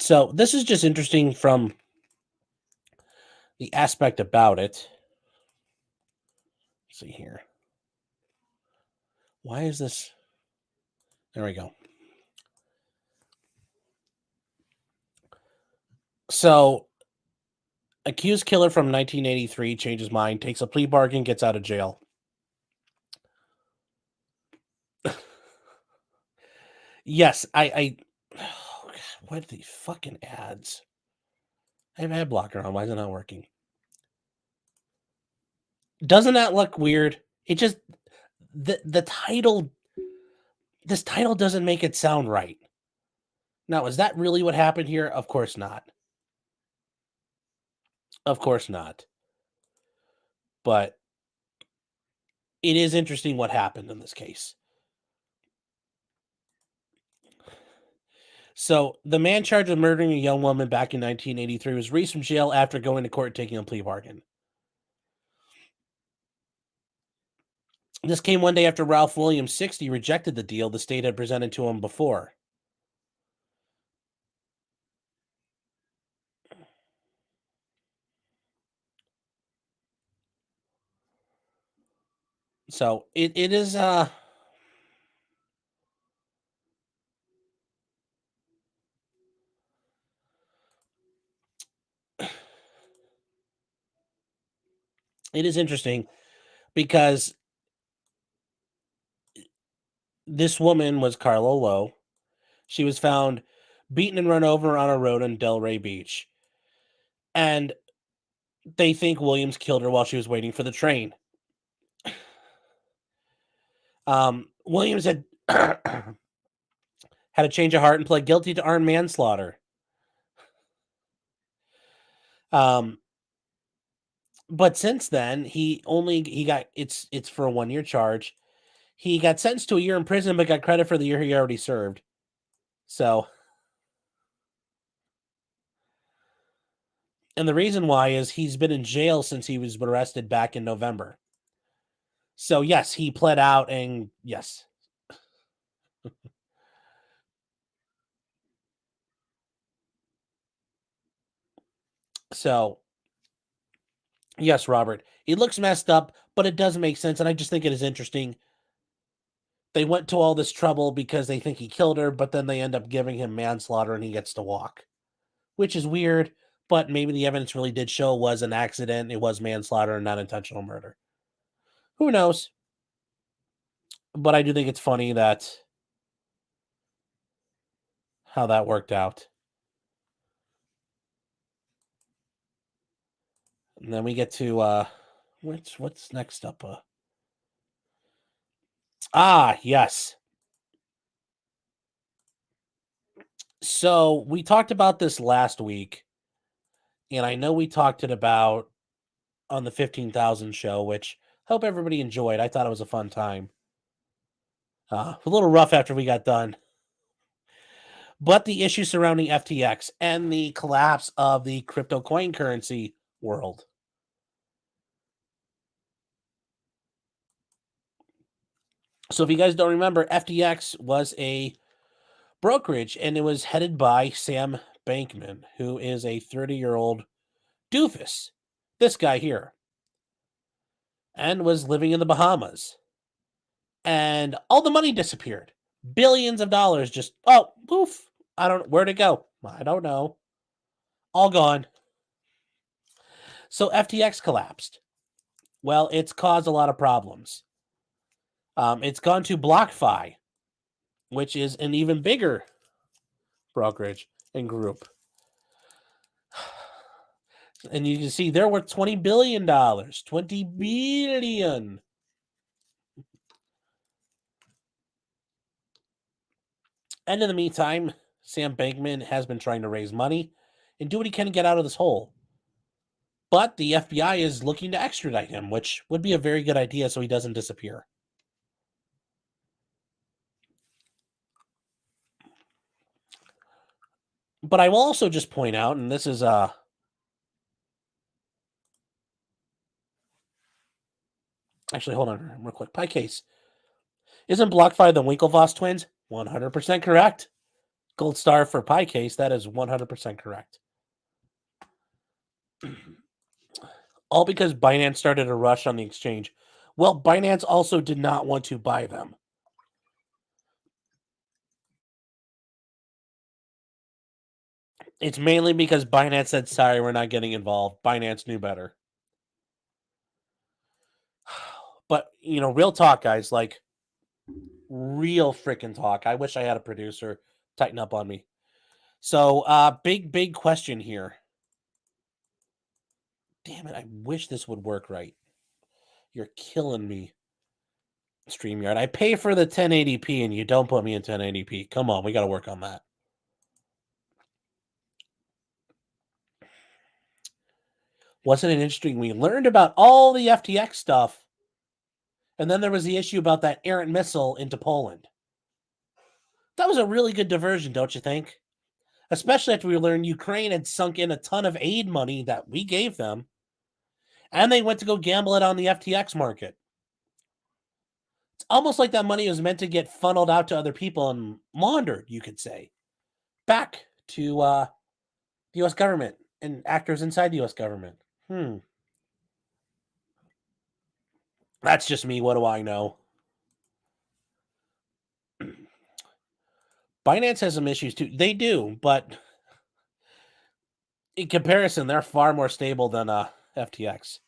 So this is just interesting from the aspect about it. Let's see here. Why is this? There we go. So, accused killer from 1983 changes mind, takes a plea bargain, gets out of jail. Yes, I what are these fucking ads? I have ad blocker on. Why is it not working? Doesn't that look weird? It just the title. This title doesn't make it sound right. Now, is that really what happened here? Of course not. Of course not. But it is interesting what happened in this case. So, the man charged with murdering a young woman back in 1983 was released from jail after going to court taking a plea bargain. This came one day after Ralph Williams, 60, rejected the deal the state had presented to him before. So, it is it is interesting because this woman was Carla Lowe. She was found beaten and run over on a road in Delray Beach. And they think Williams killed her while she was waiting for the train. Williams had had a change of heart and pled guilty to armed manslaughter. But since then, he got it's for a 1-year charge. He got sentenced to a year in prison, but got credit for the year he already served. So, and the reason why is he's been in jail since he was arrested back in November. So yes, he pled out, and yes. So, yes, Robert, it looks messed up, but it does make sense, and I just think it is interesting. They went to all this trouble because they think he killed her, but then they end up giving him manslaughter and he gets to walk, which is weird, but maybe the evidence really did show it was an accident. It was manslaughter and not intentional murder. Who knows? But I do think it's funny that how that worked out. And then we get to what's next up? Yes. So we talked about this last week, and I know we talked it about on the 15,000 show, which hope everybody enjoyed. I thought it was a fun time. A little rough after we got done. But the issue surrounding FTX and the collapse of the crypto coin currency world. So if you guys don't remember, FTX was a brokerage, and it was headed by Sam Bankman, who is a 30-year-old doofus. This guy here. And was living in the Bahamas. And all the money disappeared. Billions of dollars just, poof. Where'd it go? I don't know. All gone. So FTX collapsed. Well, it's caused a lot of problems. It's gone to BlockFi, which is an even bigger brokerage and group. And you can see they're worth $20 billion. $20 billion. And in the meantime, Sam Bankman has been trying to raise money and do what he can to get out of this hole. But the FBI is looking to extradite him, which would be a very good idea so he doesn't disappear. But I will also just point out, and this is actually, hold on real quick. Pie case. Isn't BlockFi the Winklevoss twins? 100% correct. Gold star for Pie case. That is 100% correct. All because Binance started a rush on the exchange. Well, Binance also did not want to buy them. It's mainly because Binance said, sorry, we're not getting involved. Binance knew better. But, real talk, guys, like real freaking talk. I wish I had a producer tighten up on me. So, big question here. Damn it, I wish this would work right. You're killing me, StreamYard. I pay for the 1080p and you don't put me in 1080p. Come on, we got to work on that. Wasn't it interesting? We learned about all the FTX stuff, and then there was the issue about that errant missile into Poland. That was a really good diversion, don't you think? Especially after we learned Ukraine had sunk in a ton of aid money that we gave them, and they went to go gamble it on the FTX market. It's almost like that money was meant to get funneled out to other people and laundered, you could say, back to the U.S. government and actors inside the U.S. government. That's just me. What do I know? Binance has some issues too. They do, but in comparison, they're far more stable than FTX.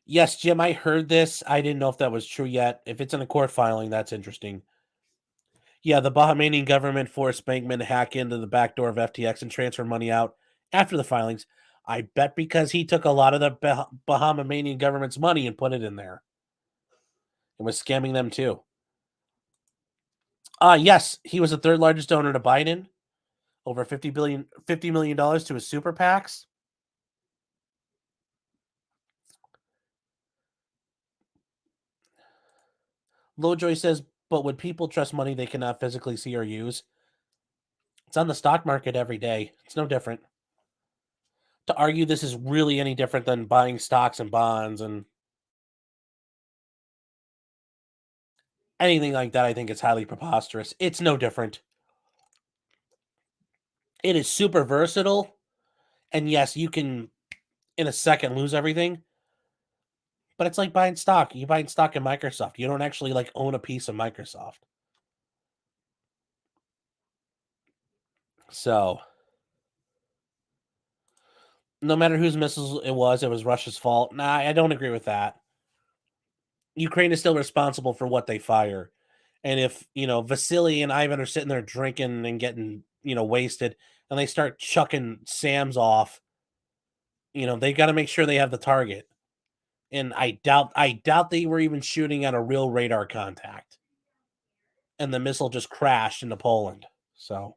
Yes, Jim, I heard this. I didn't know if that was true yet. If it's in a court filing, that's interesting. Yeah, the Bahamian government forced Bankman to hack into the back door of FTX and transfer money out after the filings. I bet because he took a lot of the Bahamian government's money and put it in there. And was scamming them too. Yes, he was the third largest donor to Biden. Over $50 million to his super PACs. Lowjoy says, but would people trust money they cannot physically see or use? It's on the stock market every day. It's no different. To argue this is really any different than buying stocks and bonds and anything like that, I think it's highly preposterous. It's no different. It is super versatile. And yes, you can, in a second, lose everything. But it's like buying stock. You buy stock in Microsoft. You don't actually own a piece of Microsoft. So, no matter whose missiles it was Russia's fault. Nah, I don't agree with that. Ukraine is still responsible for what they fire. And if, Vasily and Ivan are sitting there drinking and getting, wasted, and they start chucking SAMs off, they got to make sure they have the target. And I doubt they were even shooting at a real radar contact. And the missile just crashed into Poland. So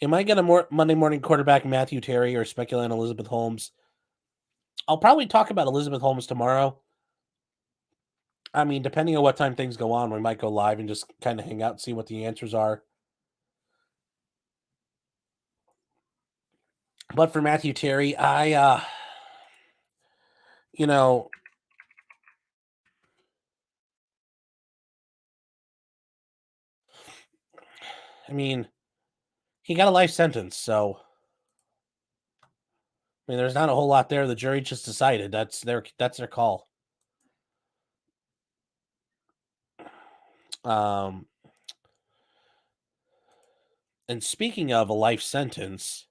am I going to Monday morning quarterback Matthew Terry or speculate on Elizabeth Holmes? I'll probably talk about Elizabeth Holmes tomorrow. I mean, depending on what time things go on, we might go live and just kind of hang out and see what the answers are. But for Matthew Terry, I mean, he got a life sentence, so I mean, there's not a whole lot there. The jury just decided that's their call. And speaking of a life sentence,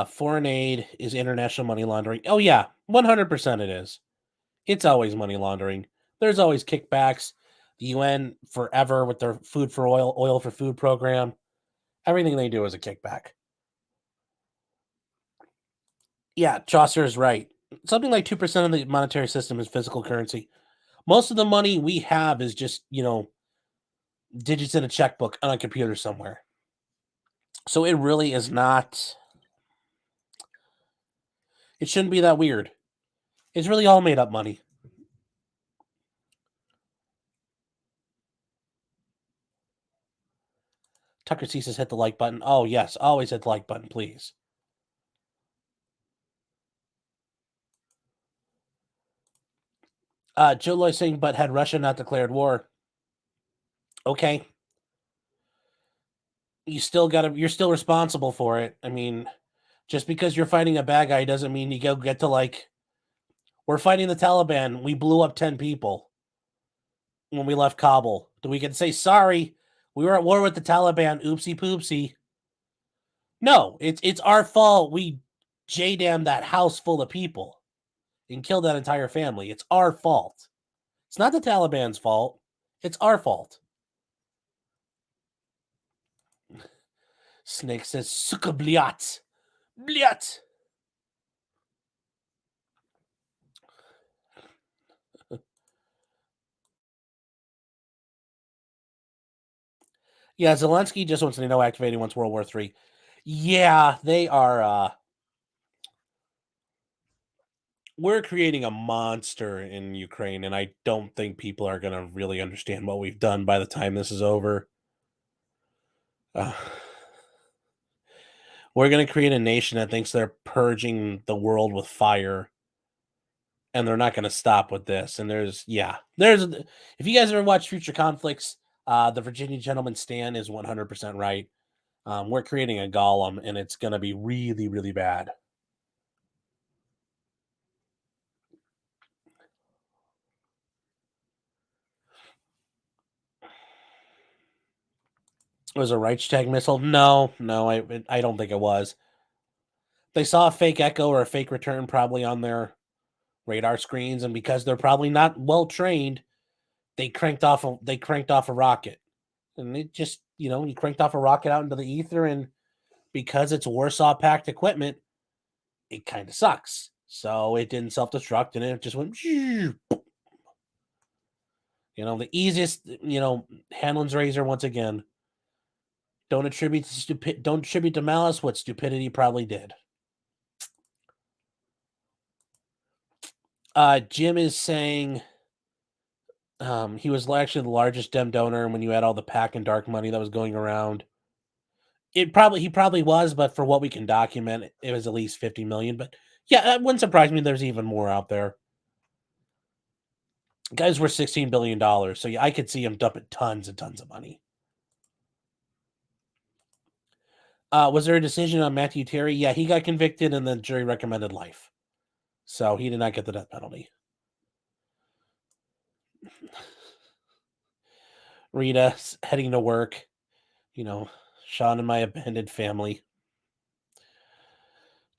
foreign aid is international money laundering. Oh yeah, 100% it is. It's always money laundering. There's always kickbacks. The UN forever with their food for oil for food program. Everything they do is a kickback. Yeah, Chaucer is right. Something like 2% of the monetary system is physical currency. Most of the money we have is just, digits in a checkbook on a computer somewhere. So it really is not. It shouldn't be that weird. It's really all made up money. Tucker C says hit the like button. Oh, yes. Always hit the like button, please. Joe Loy saying, but had Russia not declared war? Okay. You're still responsible for it. I mean, just because you're fighting a bad guy doesn't mean you go get to we're fighting the Taliban. We blew up 10 people when we left Kabul. Do we get to say, sorry, we were at war with the Taliban, oopsie poopsie? No, it's our fault. We J-damned that house full of people and killed that entire family. It's our fault. It's not the Taliban's fault. It's our fault. Snake says, suka bliat. Bliat. Yeah, Zelensky just wants to know activating once World War III. Yeah, they are. We're creating a monster in Ukraine, and I don't think people are going to really understand what we've done by the time this is over. We're going to create a nation that thinks they're purging the world with fire, and they're not going to stop with this. And if you guys ever watch Future Conflicts, the Virginia Gentleman Stan is 100% right. We're creating a golem, and it's going to be really, really bad. Was a Reichstag missile? No, I don't think it was. They saw a fake echo or a fake return probably on their radar screens, and because they're probably not well trained, they cranked off a rocket, and it just you cranked off a rocket out into the ether, and because it's Warsaw Pact equipment, it kind of sucks. So it didn't self-destruct, and it just went. The easiest Hanlon's razor once again. Don't attribute to malice what stupidity probably did. Jim is saying he was actually the largest Dem donor when you had all the PAC and dark money that was going around. He probably was, but for what we can document, it was at least 50 million. But yeah, that wouldn't surprise me. There's even more out there. Guys were $16 billion, so yeah, I could see him dumping tons and tons of money. Was there a decision on Matthew Terry? Yeah, he got convicted and the jury recommended life. So he did not get the death penalty. Rita heading to work. Sean and my abandoned family.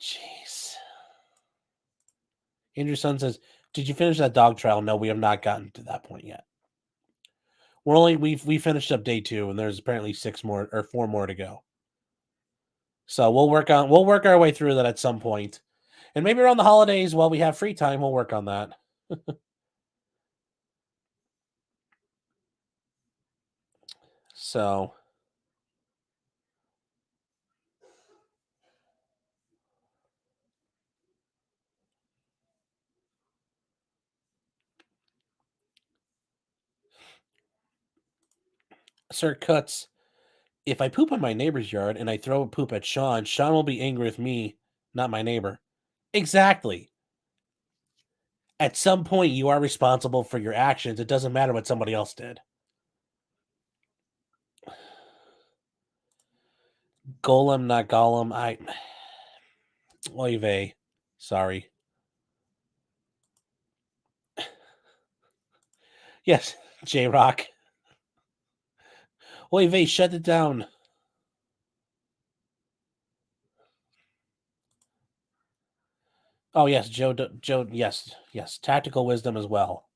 Jeez. Andrew's son says, "Did you finish that dog trial?" No, we have not gotten to that point yet. We finished up day 2, and there's apparently 4 more to go. So we'll work our way through that at some point. And maybe around the holidays, while we have free time, we'll work on that. So Sir Cuts, if I poop on my neighbor's yard and I throw a poop at Sean, Sean will be angry with me, not my neighbor. Exactly. At some point, you are responsible for your actions. It doesn't matter what somebody else did. Golem, not Gollum. Oy vey. Sorry. Yes, J-Rock. Oy vey, shut it down. Oh, yes, Joe, yes. Tactical wisdom as well.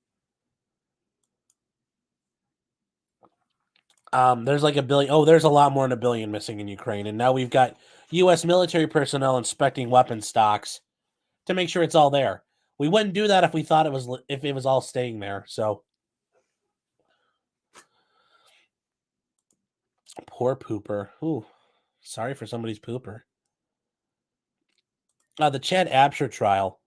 There's like 1 billion. Oh, there's a lot more than 1 billion missing in Ukraine. And now we've got U.S. military personnel inspecting weapon stocks to make sure it's all there. We wouldn't do that if we thought if it was all staying there. So poor pooper. Ooh, sorry for somebody's pooper. The Chad Absher trial.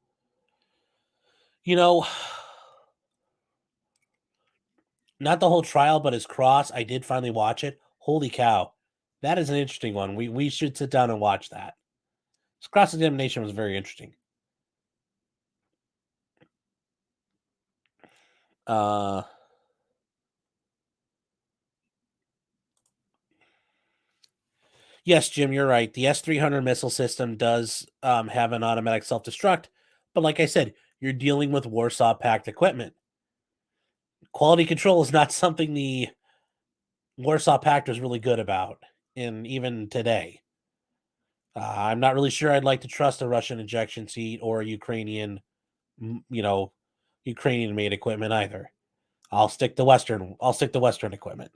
Not the whole trial, but his cross. I did finally watch it. Holy cow. That is an interesting one. We should sit down and watch that. His cross-examination was very interesting. Yes, Jim, you're right. The S-300 missile system does have an automatic self-destruct, but like I said, you're dealing with Warsaw Pact equipment. Quality control is not something the Warsaw Pact was really good about, and even today. I'm not really sure I'd like to trust a Russian injection seat or Ukrainian made equipment either. I'll stick to Western equipment.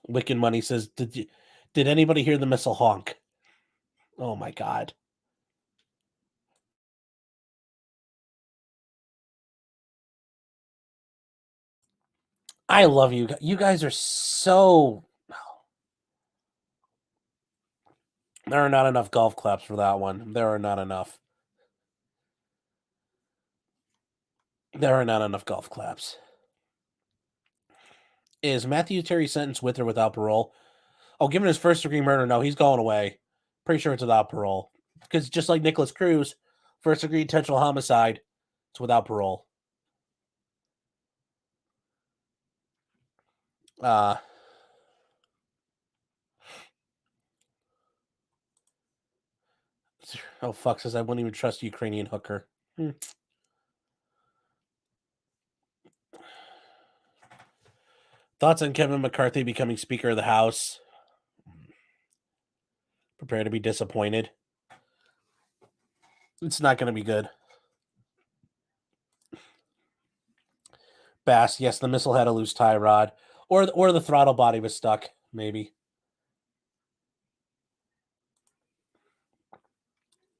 Wicked Money says, did anybody hear the missile honk? Oh my God. I love you. You guys are so... There are not enough golf claps for that one. There are not enough. There are not enough golf claps. Is Matthew Terry sentenced with or without parole? Oh, given his first-degree murder, no, he's going away. Pretty sure it's without parole. Because just like Nicholas Cruz, first-degree intentional homicide, it's without parole. Oh, fuck, says I wouldn't even trust a Ukrainian hooker. Thoughts on Kevin McCarthy becoming Speaker of the House? Prepare to be disappointed. It's not going to be good. Bass, yes, the missile had a loose tie rod. Or the throttle body was stuck, maybe.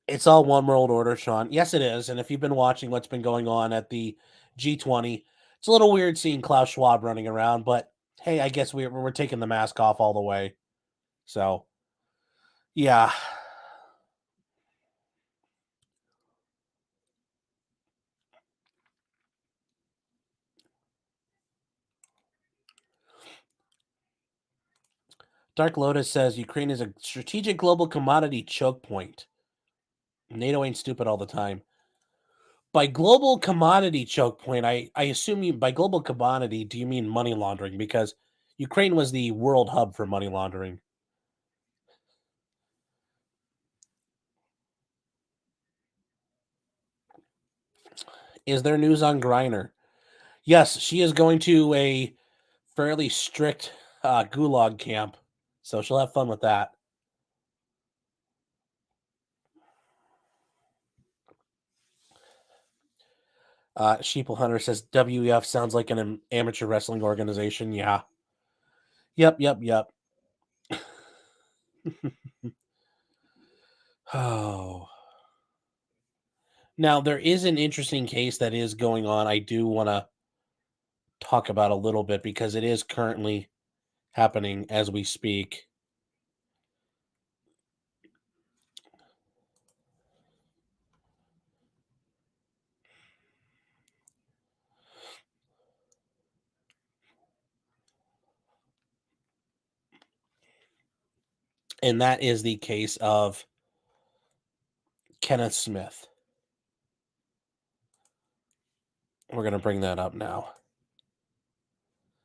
It's all one world order, Sean. Yes, it is. And if you've been watching what's been going on at the G20, it's a little weird seeing Klaus Schwab running around, but hey, I guess we're taking the mask off all the way. So, yeah. Dark Lotus says Ukraine is a strategic global commodity choke point. NATO ain't stupid all the time. By global commodity choke point, I assume by global commodity, do you mean money laundering? Because Ukraine was the world hub for money laundering. Is there news on Griner? Yes, she is going to a fairly strict gulag camp, so she'll have fun with that. Sheeple Hunter says WEF sounds like an amateur wrestling organization. Yeah. Yep. Oh. Now, there is an interesting case that is going on. I do want to talk about a little bit because it is currently happening as we speak. And that is the case of Kenneth Smith. We're going to bring that up now.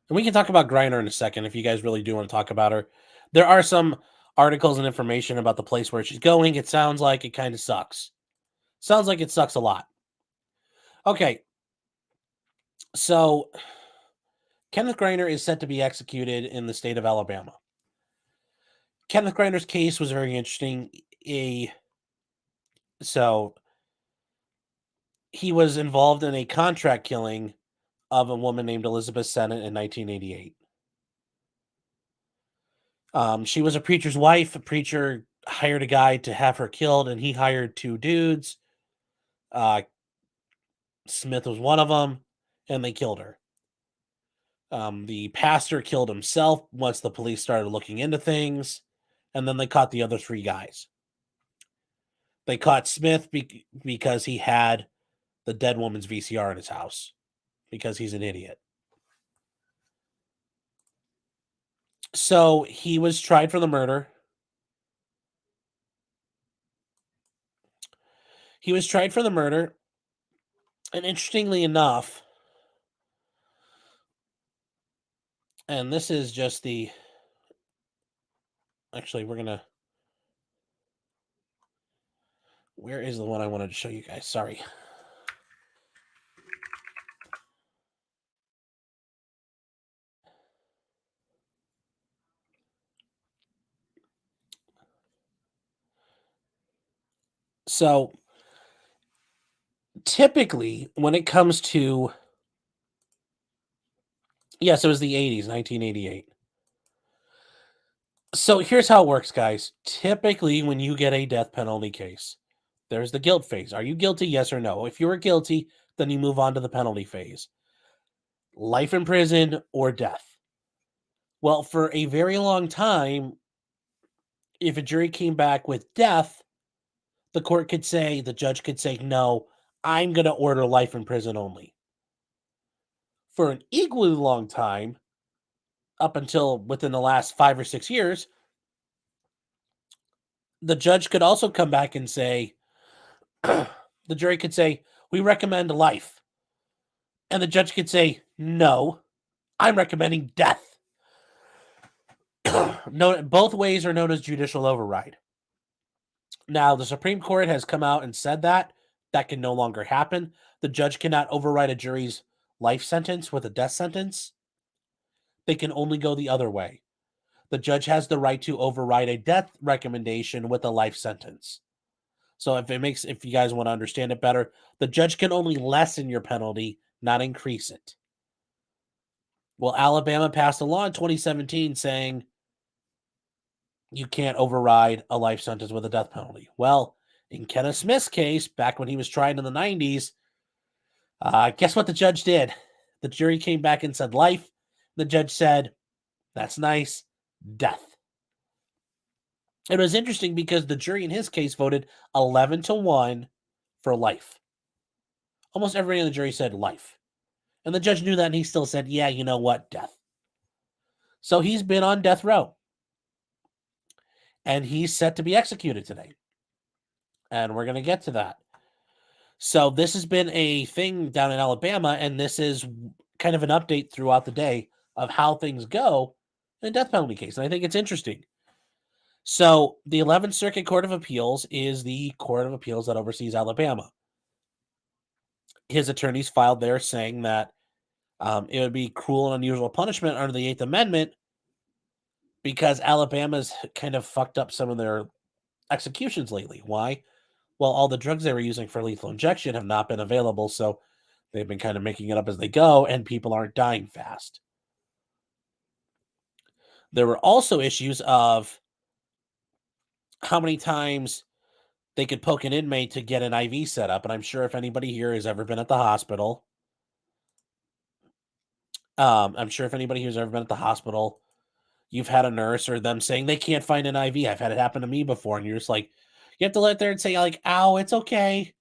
And we can talk about Griner in a second if you guys really do want to talk about her. There are some articles and information about the place where she's going. It sounds like it kind of sucks. Sounds like it sucks a lot. Okay. So, Kenneth Griner is set to be executed in the state of Alabama. Kenneth Griner's case was very interesting. So, he was involved in a contract killing of a woman named Elizabeth Sennett in 1988. She was a preacher's wife. A preacher hired a guy to have her killed, and he hired two dudes. Smith was one of them, and they killed her. The pastor killed himself once the police started looking into things, and then they caught the other three guys. They caught Smith because he had the dead woman's VCR in his house, because he's an idiot. So he was tried for the murder. And interestingly enough, and this is just the... Actually, we're going to... Where is the one I wanted to show you guys? Sorry. So, typically, when it comes to... Yes, it was the 80s, 1988. So, here's how it works, guys. Typically, when you get a death penalty case, there's the guilt phase. Are you guilty? Yes or no? If you are guilty, then you move on to the penalty phase. Life in prison or death. Well, for a very long time, if a jury came back with death, the judge could say, no, I'm going to order life in prison only. For an equally long time, up until within the last 5 or 6 years, the judge could also come back and say, the jury could say, we recommend life. And the judge could say, no, I'm recommending death. No, both ways are known as judicial override. Now, the Supreme Court has come out and said that can no longer happen. The judge cannot override a jury's life sentence with a death sentence. They can only go the other way. The judge has the right to override a death recommendation with a life sentence. So if you guys want to understand it better, the judge can only lessen your penalty, not increase it. Well, Alabama passed a law in 2017 saying you can't override a life sentence with a death penalty. Well, in Kenneth Smith's case, back when he was tried in the 90s, guess what the judge did? The jury came back and said life. The judge said, that's nice, death. It was interesting because the jury in his case voted 11-1 for life. Almost everybody in the jury said life. And the judge knew that, and he still said, yeah, you know what, death. So he's been on death row. And he's set to be executed today. And we're going to get to that. So this has been a thing down in Alabama, and this is kind of an update throughout the day of how things go in a death penalty case. And I think it's interesting. So the 11th Circuit Court of Appeals is the court of appeals that oversees Alabama. His attorneys filed there saying that it would be cruel and unusual punishment under the 8th Amendment because Alabama's kind of fucked up some of their executions lately. Why? Well, all the drugs they were using for lethal injection have not been available, so they've been kind of making it up as they go, and people aren't dying fast. There were also issues of how many times they could poke an inmate to get an IV set up, and I'm sure if anybody here has ever been at the hospital, you've had a nurse or them saying they can't find an IV. I've had it happen to me before, and you're just like, you have to let there and say like, "Ow, it's okay.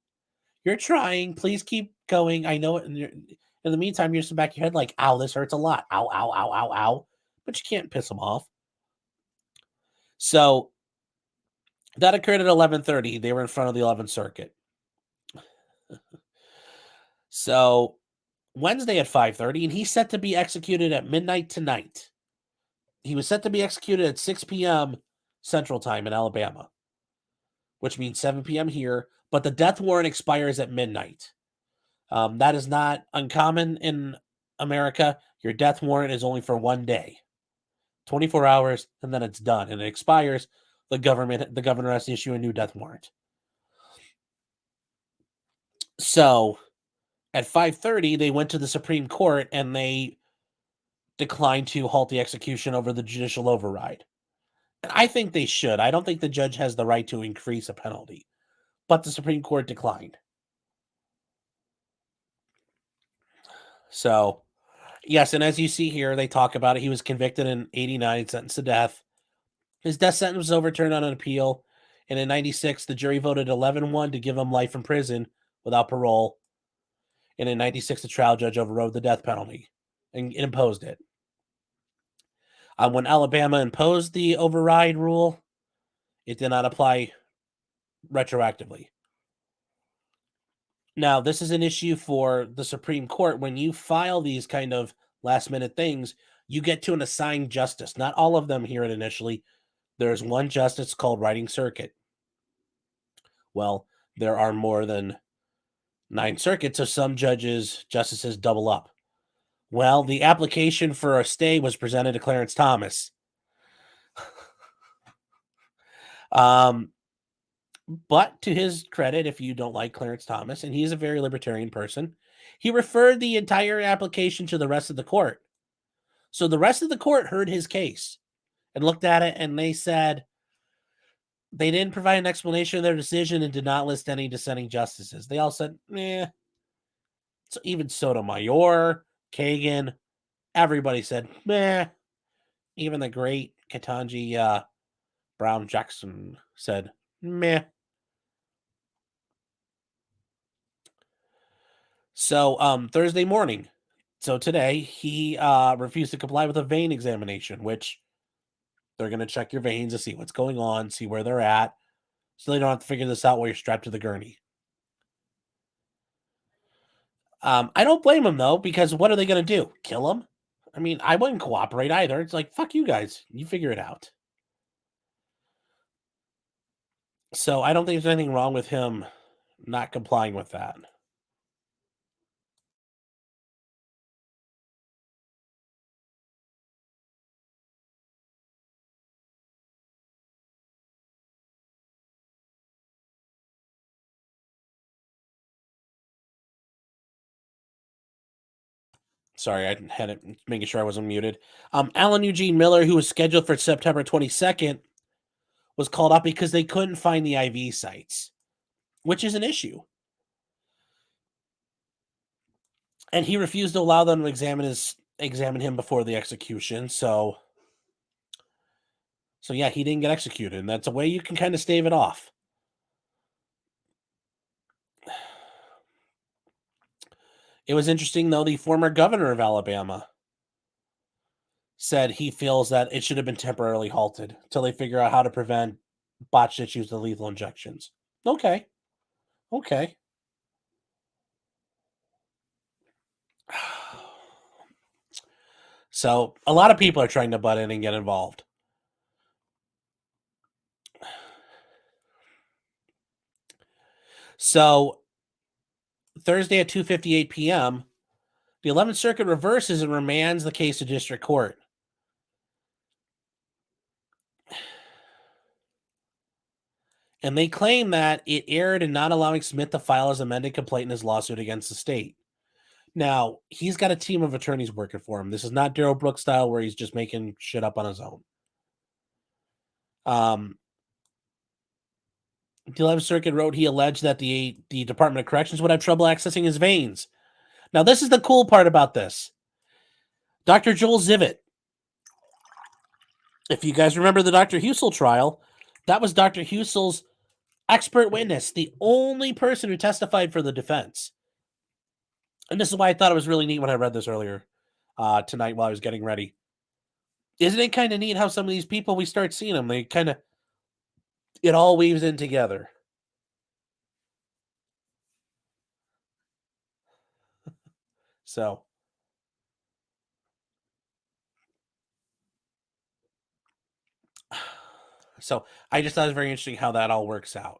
You're trying. Please keep going. I know it." And in the meantime, you're just back of your head like, "Ow, this hurts a lot. Ow, ow, ow, ow, ow." But you can't piss them off. So that occurred at 11:30. They were in front of the 11th Circuit. So Wednesday at 5:30, and he's set to be executed at midnight tonight. He was set to be executed at 6 p.m. Central Time in Alabama, which means 7 p.m. here, but the death warrant expires at midnight. That is not uncommon in America. Your death warrant is only for 1 day, 24 hours, and then it's done, and it expires. The governor has to issue a new death warrant. So at 5:30, they went to the Supreme Court and they declined to halt the execution over the judicial override. And I think they should. I don't think the judge has the right to increase a penalty, but the Supreme Court declined. So, yes, and as you see here, they talk about it. He was convicted in 89, sentenced to death. His death sentence was overturned on an appeal. And in 96, the jury voted 11-1 to give him life in prison without parole. And in 96, the trial judge overrode the death penalty and imposed it. When Alabama imposed the override rule, it did not apply retroactively. Now, this is an issue for the Supreme Court. When you file these kind of last-minute things, you get to an assigned justice. Not all of them hear it initially. There's one justice called writing circuit. Well, there are more than 9 circuits, so some justices double up. Well, the application for a stay was presented to Clarence Thomas. But to his credit, if you don't like Clarence Thomas, and he's a very libertarian person, he referred the entire application to the rest of the court. So the rest of the court heard his case and looked at it, and they said they didn't provide an explanation of their decision and did not list any dissenting justices. They all said, "Meh." So even Sotomayor, Kagan, everybody said, "Meh." Even the great Ketanji Brown Jackson said, "Meh." So Thursday morning, so today, he refused to comply with a vein examination, which they're going to check your veins to see what's going on, see where they're at, so they don't have to figure this out while you're strapped to the gurney. I don't blame them, though, because what are they going to do? Kill him? I mean, I wouldn't cooperate either. It's like, fuck you guys. You figure it out. So I don't think there's anything wrong with him not complying with that. Sorry, I had it making sure I wasn't muted. Alan Eugene Miller, who was scheduled for September 22nd, was called up because they couldn't find the IV sites, which is an issue. And he refused to allow them to examine him before the execution. So yeah, he didn't get executed, and that's a way you can kind of stave it off. It was interesting, though, the former governor of Alabama said he feels that it should have been temporarily halted until they figure out how to prevent botched issues with lethal injections. Okay. So a lot of people are trying to butt in and get involved. So Thursday at 2:58 p.m., the 11th Circuit reverses and remands the case to district court. And they claim that it erred in not allowing Smith to file his amended complaint in his lawsuit against the state. Now, he's got a team of attorneys working for him. This is not Darrell Brooks style where he's just making shit up on his own. The 11th Circuit wrote he alleged that the Department of Corrections would have trouble accessing his veins. Now, this is the cool part about this. Dr. Joel Zivit. If you guys remember the Dr. Husel trial, that was Dr. Husel's expert witness, the only person who testified for the defense. And this is why I thought it was really neat when I read this earlier tonight while I was getting ready. Isn't it kind of neat how some of these people, we start seeing them, they kind of, it all weaves in together. So I just thought it was very interesting how that all works out.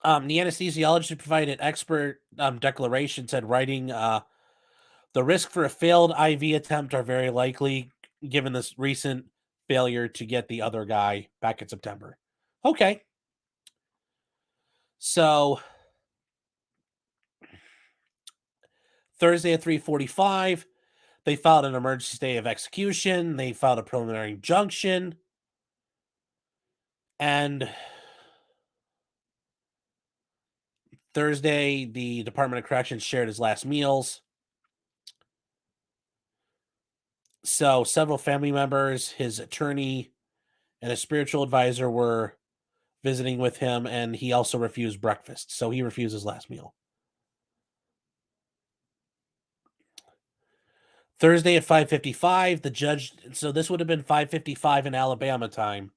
The anesthesiologist provided expert declaration, said writing, the risk for a failed IV attempt are very likely given this recent failure to get the other guy back in September. Okay. So Thursday at 3:45, they filed an emergency stay of execution. They filed a preliminary injunction. And Thursday, the Department of Corrections shared his last meals. So several family members, his attorney, and a spiritual advisor were visiting with him, and he also refused breakfast. So he refused his last meal. Thursday at 5:55, the judge, so this would have been 5:55 in Alabama time,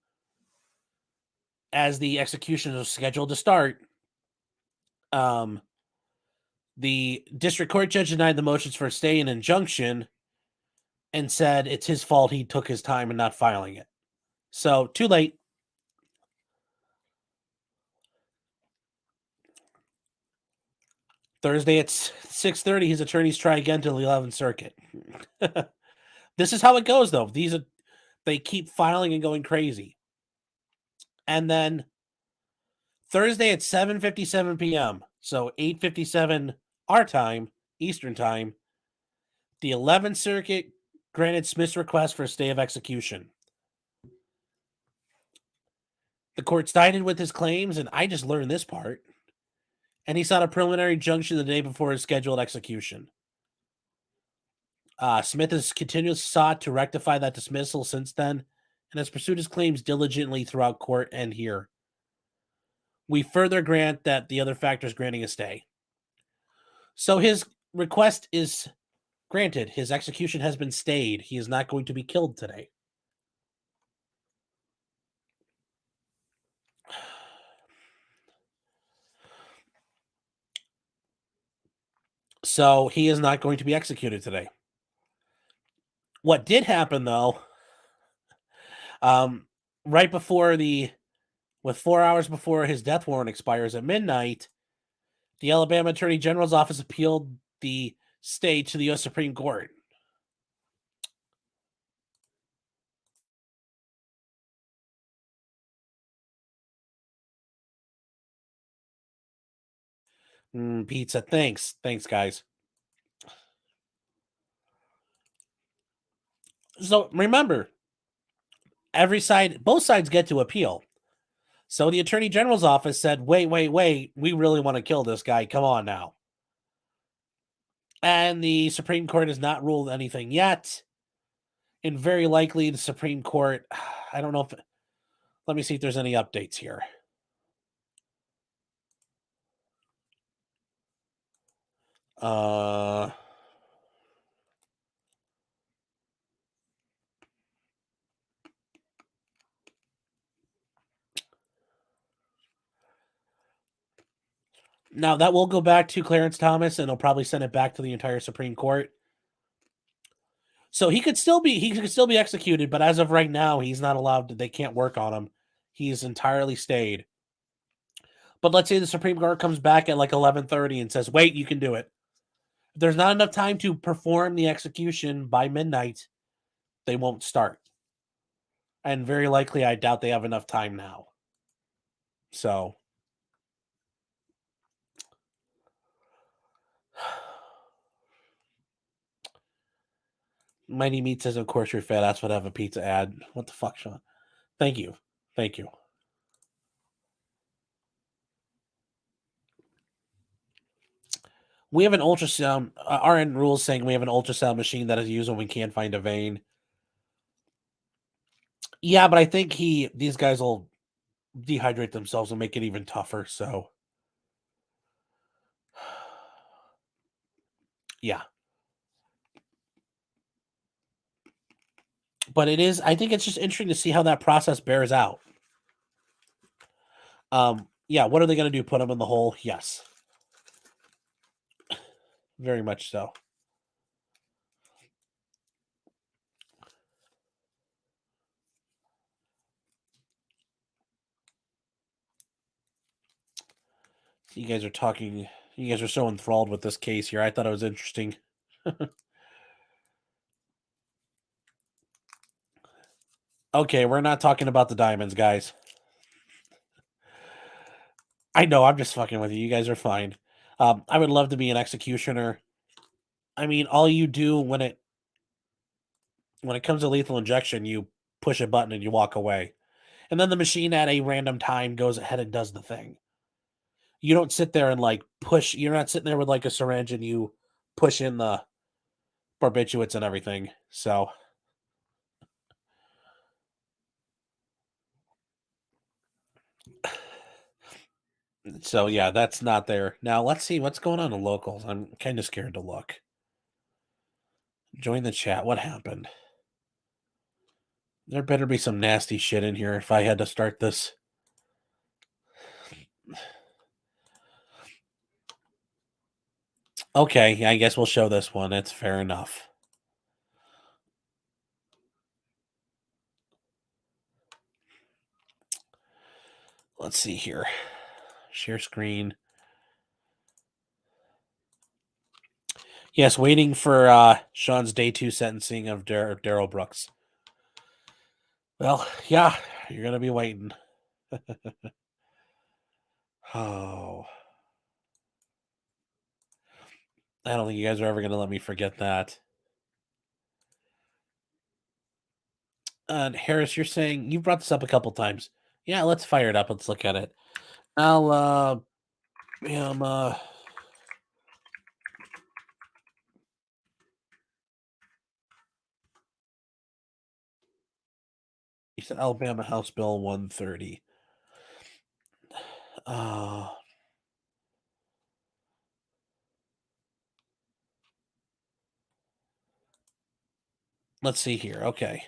as the execution was scheduled to start. The district court judge denied the motions for a stay and injunction and said it's his fault he took his time in not filing it. So, too late. Thursday at 6:30, his attorneys try again to the 11th Circuit. This is how it goes, though. They keep filing and going crazy. And then Thursday at 7:57 p.m., so 8:57 our time, Eastern time, the 11th Circuit granted Smith's request for a stay of execution. The court sided with his claims, and I just learned this part. And he sought a preliminary injunction the day before his scheduled execution. Smith has continuously sought to rectify that dismissal since then and has pursued his claims diligently throughout court and here. We further grant that the other factors granting a stay. So his request is granted. His execution has been stayed. He is not going to be killed today. So he is not going to be executed today. What did happen, though, right before with 4 hours before his death warrant expires at midnight, the Alabama Attorney General's office appealed the stay to the U.S. Supreme Court. Pizza. Thanks, guys. So remember, both sides get to appeal. So the Attorney General's office said, wait, we really want to kill this guy. Come on now. And the Supreme Court has not ruled anything yet. And very likely the Supreme Court, I don't know if, let me see if there's any updates here. Now, that will go back to Clarence Thomas, and they'll probably send it back to the entire Supreme Court. So he could still be executed, but as of right now, he's not allowed to. They can't work on him. He's entirely stayed. But let's say the Supreme Court comes back at like 11:30 and says, "Wait, you can do it." If there's not enough time to perform the execution by midnight, they won't start. And very likely, I doubt they have enough time now. So, Mighty Meat says, "Of course you're fat. That's what I have a pizza ad." What the fuck, Sean? Thank you. We have an ultrasound. RN rules saying we have an ultrasound machine that is used when we can't find a vein. Yeah, but I think these guys will dehydrate themselves and make it even tougher. So, yeah. But I think it's just interesting to see how that process bears out. Yeah, what are they going to do? Put them in the hole? Yes. Very much so. You guys are so enthralled with this case here. I thought it was interesting. Okay, we're not talking about the diamonds, guys. I know, I'm just fucking with you. You guys are fine. I would love to be an executioner. I mean, all you do when it comes to lethal injection, you push a button and you walk away. And then the machine at a random time goes ahead and does the thing. You don't sit there and like push. You're not sitting there with like a syringe and you push in the barbiturates and everything. So yeah, that's not there. Now let's see what's going on in locals. I'm kind of scared to look. Join the chat. What happened? There better be some nasty shit in here if I had to start this. Okay, I guess we'll show this one. It's fair enough. Let's see here. Share screen. Yes, waiting for Sean's day 2 sentencing of Darrell Brooks. Well, yeah, you're going to be waiting. Oh. I don't think you guys are ever going to let me forget that. Harris, you're saying, you brought this up a couple times. Yeah, let's fire it up. Let's look at it. I'll, he said Alabama House Bill 130. Let's see here. Okay.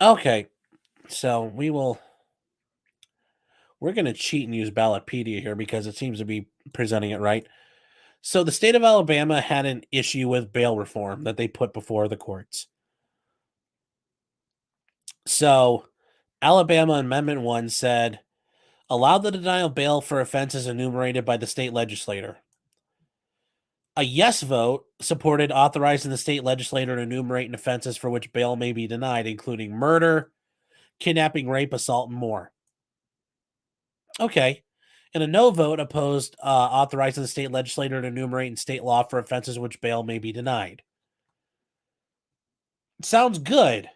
Okay. So we're going to cheat and use Ballotpedia here because it seems to be presenting it right. So the state of Alabama had an issue with bail reform that they put before the courts. So Alabama Amendment 1 said, allow the denial of bail for offenses enumerated by the state legislator. A yes vote supported authorizing the state legislator to enumerate offenses for which bail may be denied, including murder, kidnapping, rape, assault, and more. Okay. And a no vote opposed authorizing the state legislator to enumerate in state law for offenses which bail may be denied. Sounds good.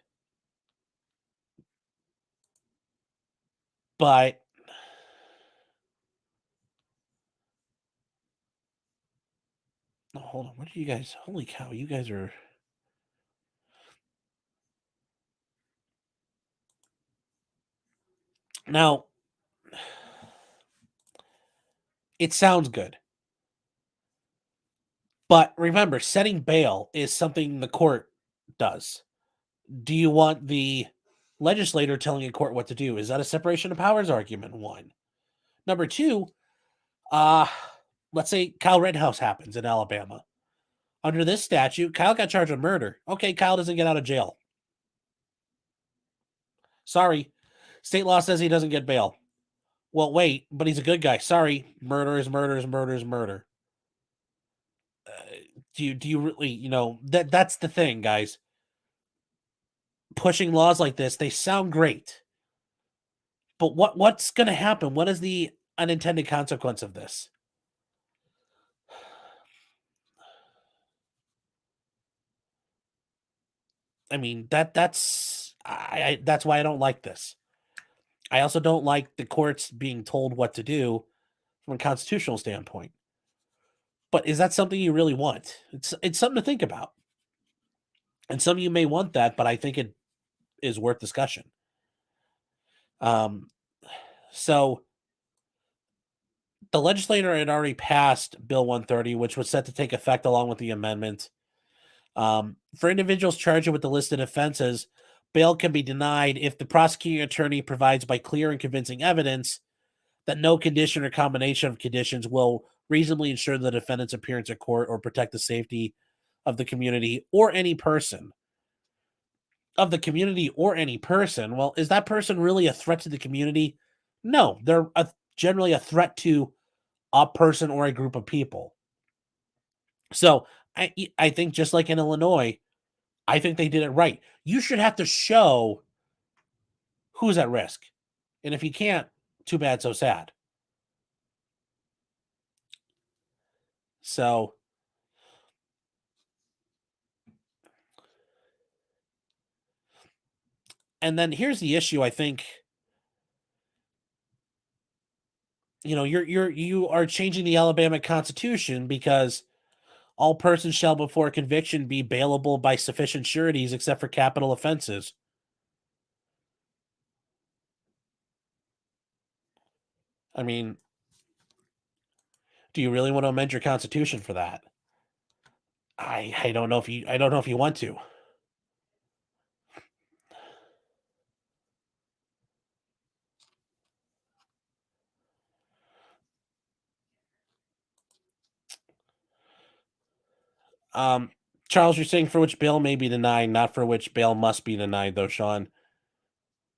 But hold on. What are you guys? Holy cow. You guys are. Now, it sounds good. But remember, setting bail is something the court does. Do you want the legislator telling a court what to do? Is that a separation of powers argument? One. Number two, Let's say Kyle Rittenhouse happens in Alabama. Under this statute, Kyle got charged with murder. Okay, Kyle doesn't get out of jail. Sorry. State law says he doesn't get bail. Well, wait, but he's a good guy. Sorry. Murder is murder is murder is murder. Do you really, that's the thing, guys. Pushing laws like this, they sound great. But what's going to happen? What is the unintended consequence of this? I mean, that's why I don't like this. I also don't like the courts being told what to do from a constitutional standpoint. But is that something you really want? It's something to think about. And some of you may want that, but I think it is worth discussion. So the legislator had already passed Bill 130, which was set to take effect along with the amendment. For individuals charged with the listed offenses, bail can be denied if the prosecuting attorney provides by clear and convincing evidence that no condition or combination of conditions will reasonably ensure the defendant's appearance at court or protect the safety of the community or any person. Of the community or any person. Well, is that person really a threat to the community? No, they're generally a threat to a person or a group of people. So I think just like in Illinois, I think they did it right. You should have to show who's at risk. And if you can't, too bad, so sad. So and then here's the issue, I think. You are changing the Alabama Constitution because all persons shall before conviction be bailable by sufficient sureties except for capital offenses. I mean, do you really want to amend your constitution for that? I don't know if you want to. Charles, you're saying for which bail may be denied, not for which bail must be denied, though, Sean.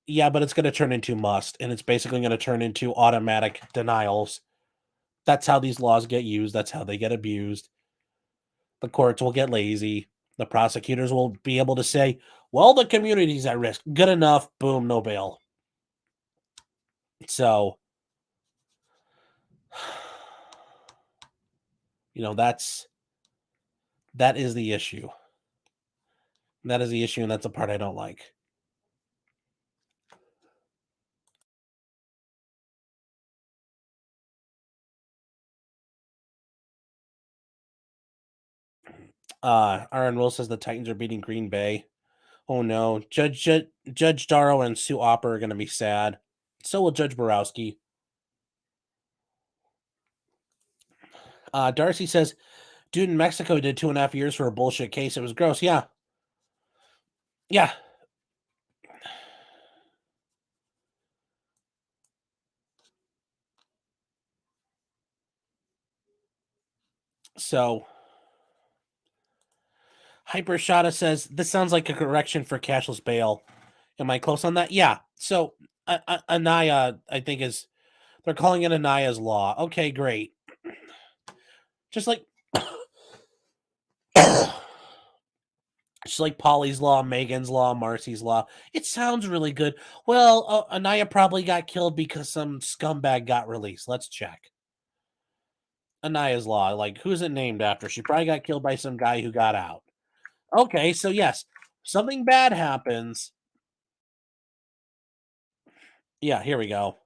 Yeah, but it's going to turn into must, and it's basically going to turn into automatic denials. That's how these laws get used. That's how they get abused. The courts will get lazy. The prosecutors will be able to say, well, the community's at risk. Good enough. Boom, no bail. So, that is the issue. That is the issue, and that's the part I don't like. Aaron Will says the Titans are beating Green Bay. Oh no, Judge Darrell and Sue Opper are going to be sad. So will Judge Borowski. Darcy says, dude in Mexico did 2.5 years for a bullshit case. It was gross. Yeah. Yeah. So, Hypershada says, this sounds like a correction for cashless bail. Am I close on that? Yeah. So, Anaya, I think they're calling it Anaya's law. Okay, great. Just like Polly's law, Megan's law, Marcy's law. It sounds really good. Well, Anaya probably got killed because some scumbag got released. Let's check. Anaya's law, like, who's it named after? She probably got killed by some guy who got out. Okay, so yes, something bad happens. Yeah, here we go.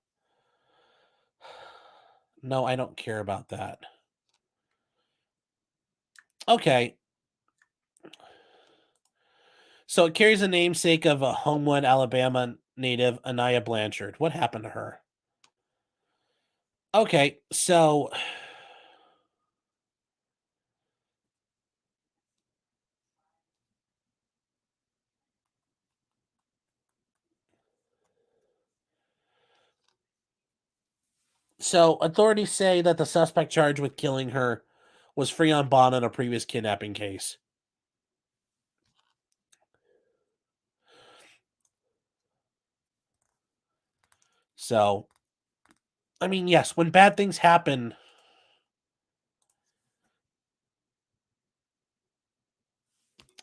No, I don't care about that. Okay. So it carries the namesake of a Homewood, Alabama native, Anaya Blanchard. What happened to her? Okay, so So authorities say that the suspect charged with killing her was free on bond in a previous kidnapping case. So, I mean, yes, when bad things happen,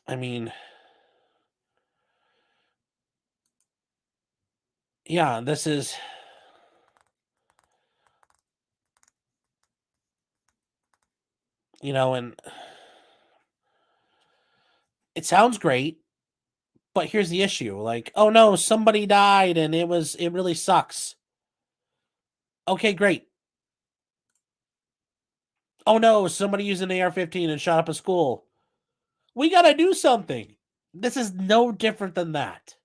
I mean, yeah, this is, and it sounds great, but here's the issue. Like, oh no, somebody died and it really sucks. Okay, great. Oh no, somebody used an AR-15 and shot up a school. We got to do something. This is no different than that.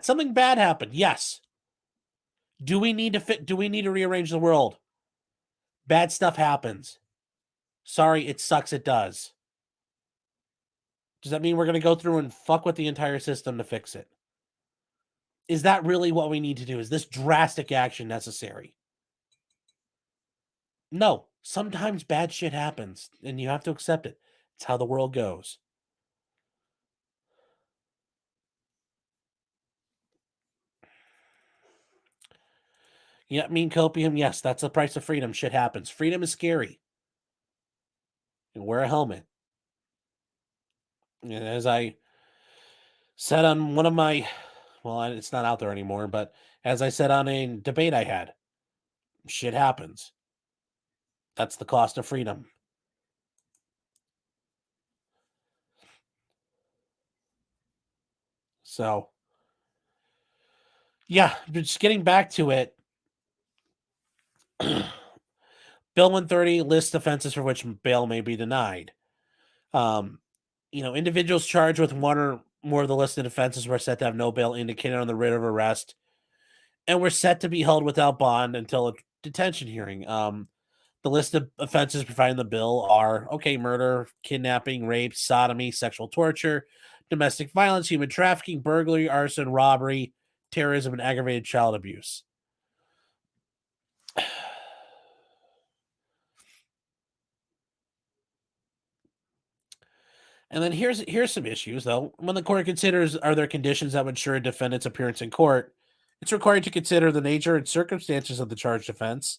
Something bad happened. Yes. Do we need to rearrange the world? Bad stuff happens. Sorry, it sucks. It does. Does that mean we're going to go through and fuck with the entire system to fix it? Is that really what we need to do? Is this drastic action necessary? No. Sometimes bad shit happens, and you have to accept it. It's how the world goes. Yeah, mean copium. Yes, that's the price of freedom. Shit happens. Freedom is scary. And wear a helmet. And as I said on one of my, well, it's not out there anymore, but as I said on a debate I had, shit happens. That's the cost of freedom. So, yeah, just getting back to it. Bill 130 lists offenses for which bail may be denied. Individuals charged with one or more of the listed offenses were set to have no bail indicated on the writ of arrest and were set to be held without bond until a detention hearing. The list of offenses provided in the bill are, murder, kidnapping, rape, sodomy, sexual torture, domestic violence, human trafficking, burglary, arson, robbery, terrorism, and aggravated child abuse. And then here's some issues, though. When the court considers are there conditions that would ensure a defendant's appearance in court, it's required to consider the nature and circumstances of the charged offense,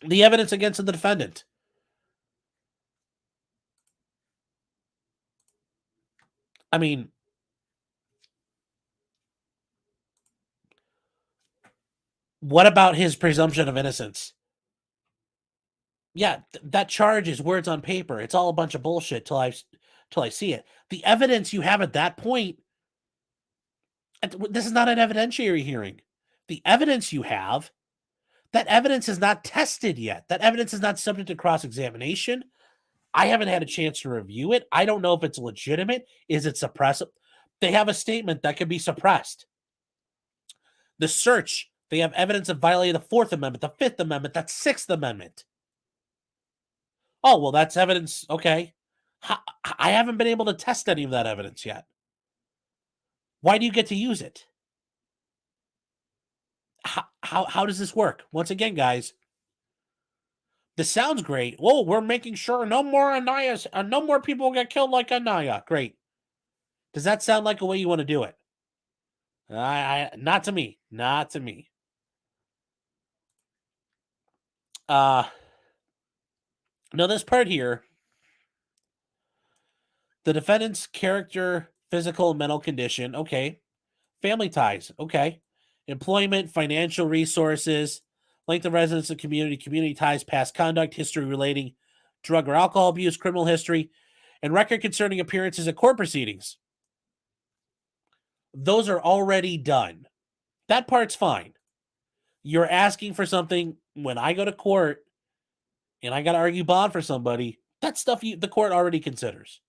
the evidence against the defendant. I mean, what about his presumption of innocence? Yeah, that charge is words on paper. It's all a bunch of bullshit till I see it. The evidence you have at that point, this is not an evidentiary hearing. The evidence you have, that evidence is not tested yet. That evidence is not subject to cross-examination. I haven't had a chance to review it. I don't know if it's legitimate. Is it suppressive? They have a statement that can be suppressed. The search, they have evidence of violating the Fourth Amendment, the Fifth Amendment, the Sixth Amendment. Oh, well, that's evidence. Okay. I haven't been able to test any of that evidence yet. Why do you get to use it? How does this work? Once again, guys, this sounds great. Whoa, we're making sure no more Anayas, no more people get killed like Anaya. Great. Does that sound like a way you want to do it? Not to me. Not to me. Now this part here, the defendant's character, physical, and mental condition. Okay. Family ties. Okay. Employment, financial resources, length of residence in community ties, past conduct, history relating drug or alcohol abuse, criminal history, and record concerning appearances at court proceedings. Those are already done. That part's fine. You're asking for something when I go to court and I got to argue bond for somebody. That stuff the court already considers.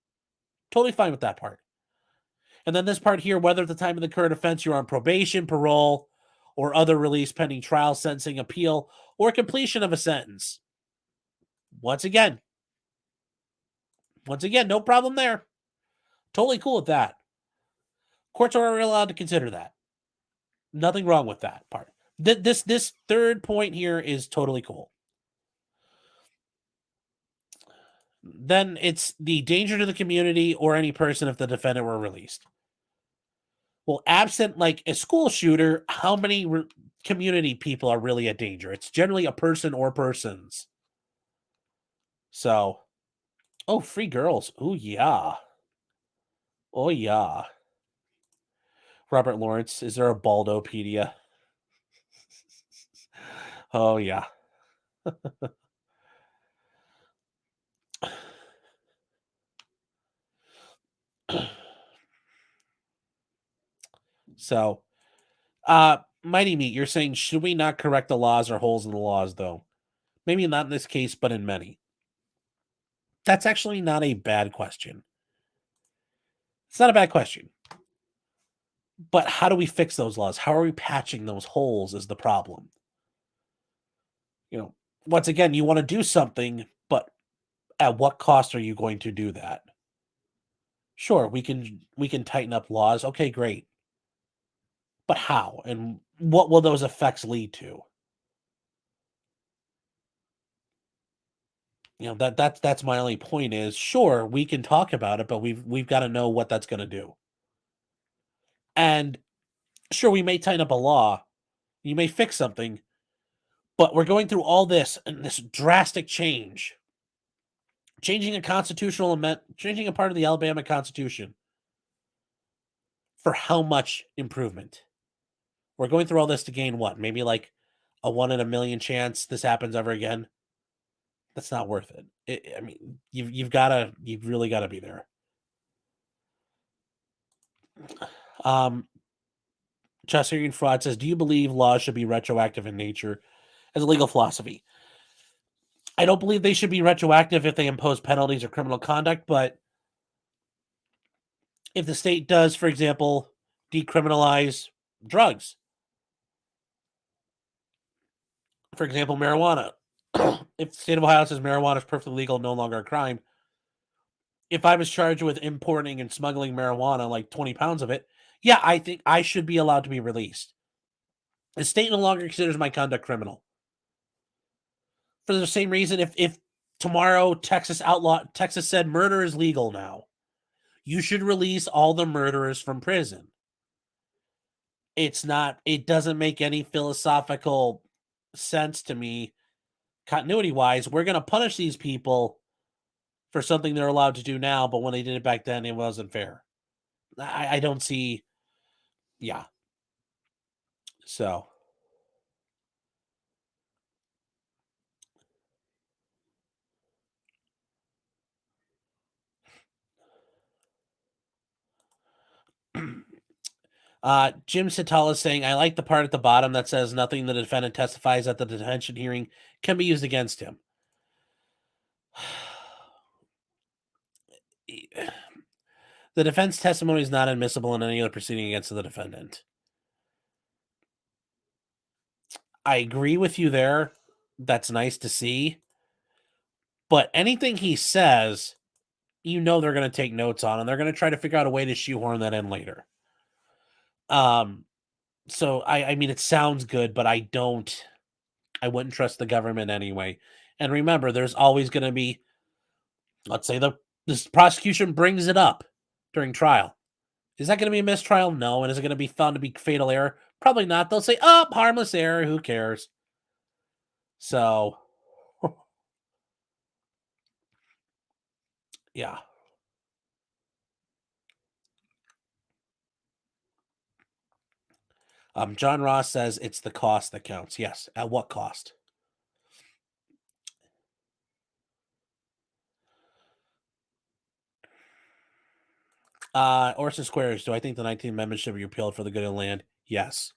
Totally fine with that part. And then this part here, whether at the time of the current offense you're on probation, parole, or other release pending trial, sentencing, appeal, or completion of a sentence. Once again, no problem there. Totally cool with that. Courts are already allowed to consider that. Nothing wrong with that part. This third point here is totally cool. Then it's the danger to the community or any person if the defendant were released. Well, absent like a school shooter, how many community people are really a danger? It's generally a person or persons. So, oh, free girls. Oh, yeah. Oh, yeah. Robert Lawrence, is there a Baldopedia? Oh, yeah. So, Mighty Meat, you're saying, should we not correct the laws or holes in the laws, though? Maybe not in this case, but in many. That's actually not a bad question. It's not a bad question. But how do we fix those laws? How are we patching those holes is the problem. You know, once again, you want to do something, but at what cost are you going to do that? Sure, we can tighten up laws. Okay, great. But how? And what will those effects lead to? You know, that's my only point is, sure, we can talk about it, but we've got to know what that's going to do. And sure, we may tighten up a law, you may fix something, but we're going through all this and this drastic change, changing a constitutional amendment, changing a part of the Alabama Constitution for how much improvement? We're going through all this to gain what? Maybe like a 1 in a million chance this happens ever again. That's not worth it. I mean, you've really got to be there. Chesserian Fraud says, do you believe laws should be retroactive in nature as a legal philosophy? I don't believe they should be retroactive if they impose penalties or criminal conduct, but if the state does, for example, decriminalize drugs, for example, marijuana, if the state of Ohio says marijuana is perfectly legal, no longer a crime, if I was charged with importing and smuggling marijuana, like 20 pounds of it, yeah, I think I should be allowed to be released. The state no longer considers my conduct criminal. For the same reason, if tomorrow Texas said murder is legal now, you should release all the murderers from prison. It doesn't make any philosophical sense to me, continuity-wise. We're going to punish these people for something they're allowed to do now, but when they did it back then, it wasn't fair. I don't see, yeah. So. Jim Satala is saying, I like the part at the bottom that says nothing the defendant testifies at the detention hearing can be used against him. The defense testimony is not admissible in any other proceeding against the defendant. I agree with you there. That's nice to see. But anything he says, you know they're going to take notes on, and they're going to try to figure out a way to shoehorn that in later. So I mean, it sounds good, but I wouldn't trust the government anyway. And remember, there's always going to be, let's say this prosecution brings it up during trial. Is that going to be a mistrial? No. And is it going to be found to be fatal error? Probably not. They'll say, oh, harmless error. Who cares? So, yeah. John Ross says it's the cost that counts. Yes. At what cost? Orson Squares, do I think the 19th Amendment should be repealed for the good of the land? Yes.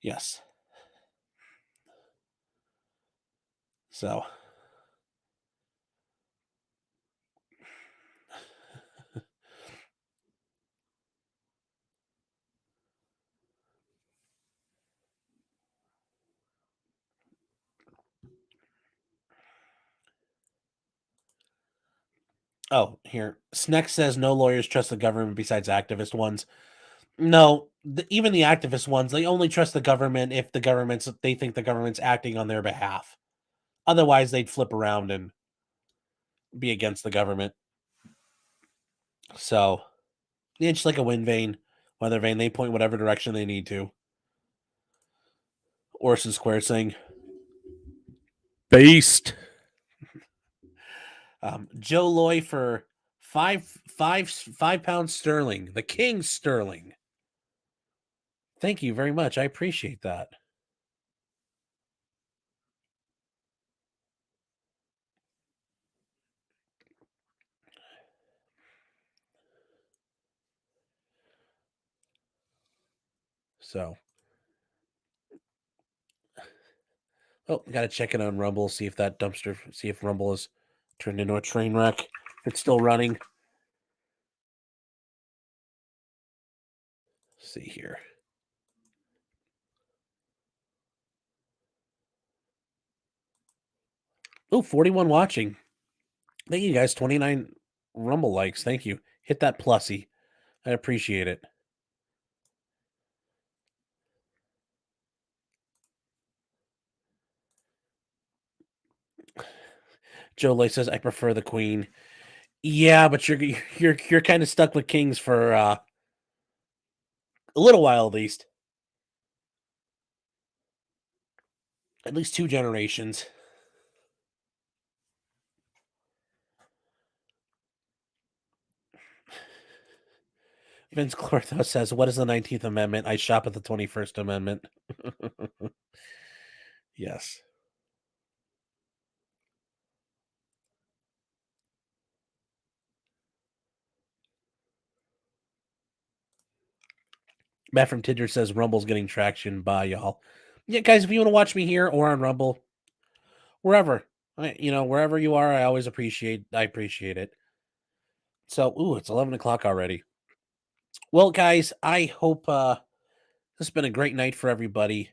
Yes. So. Oh, here. Sneck says no lawyers trust the government besides activist ones. No, even the activist ones, they only trust the government if they think the government's acting on their behalf. Otherwise, they'd flip around and be against the government. So, it's like a wind vane, weather vane. They point whatever direction they need to. Orson Square saying, "Beast." Joe Loy for £5 sterling. The King sterling. Thank you very much. I appreciate that. So, got to check it on Rumble, see if Rumble is turned into a train wreck. If it's still running. Let's see here. Oh, 41 watching. Thank you guys. 29 Rumble likes. Thank you. Hit that plussy. I appreciate it. Joe Lay says, "I prefer the Queen." Yeah, but you're kind of stuck with kings for a little while at least. At least 2 generations. Vince Clortho says, "What is the 19th Amendment? I shop at the 21st Amendment." Yes. Matt from Tinder says, "Rumble's getting traction." Bye, y'all. Yeah, guys, if you want to watch me here or on Rumble, wherever, wherever you are, I appreciate it. So, it's 11 o'clock already. Well, guys, I hope this has been a great night for everybody.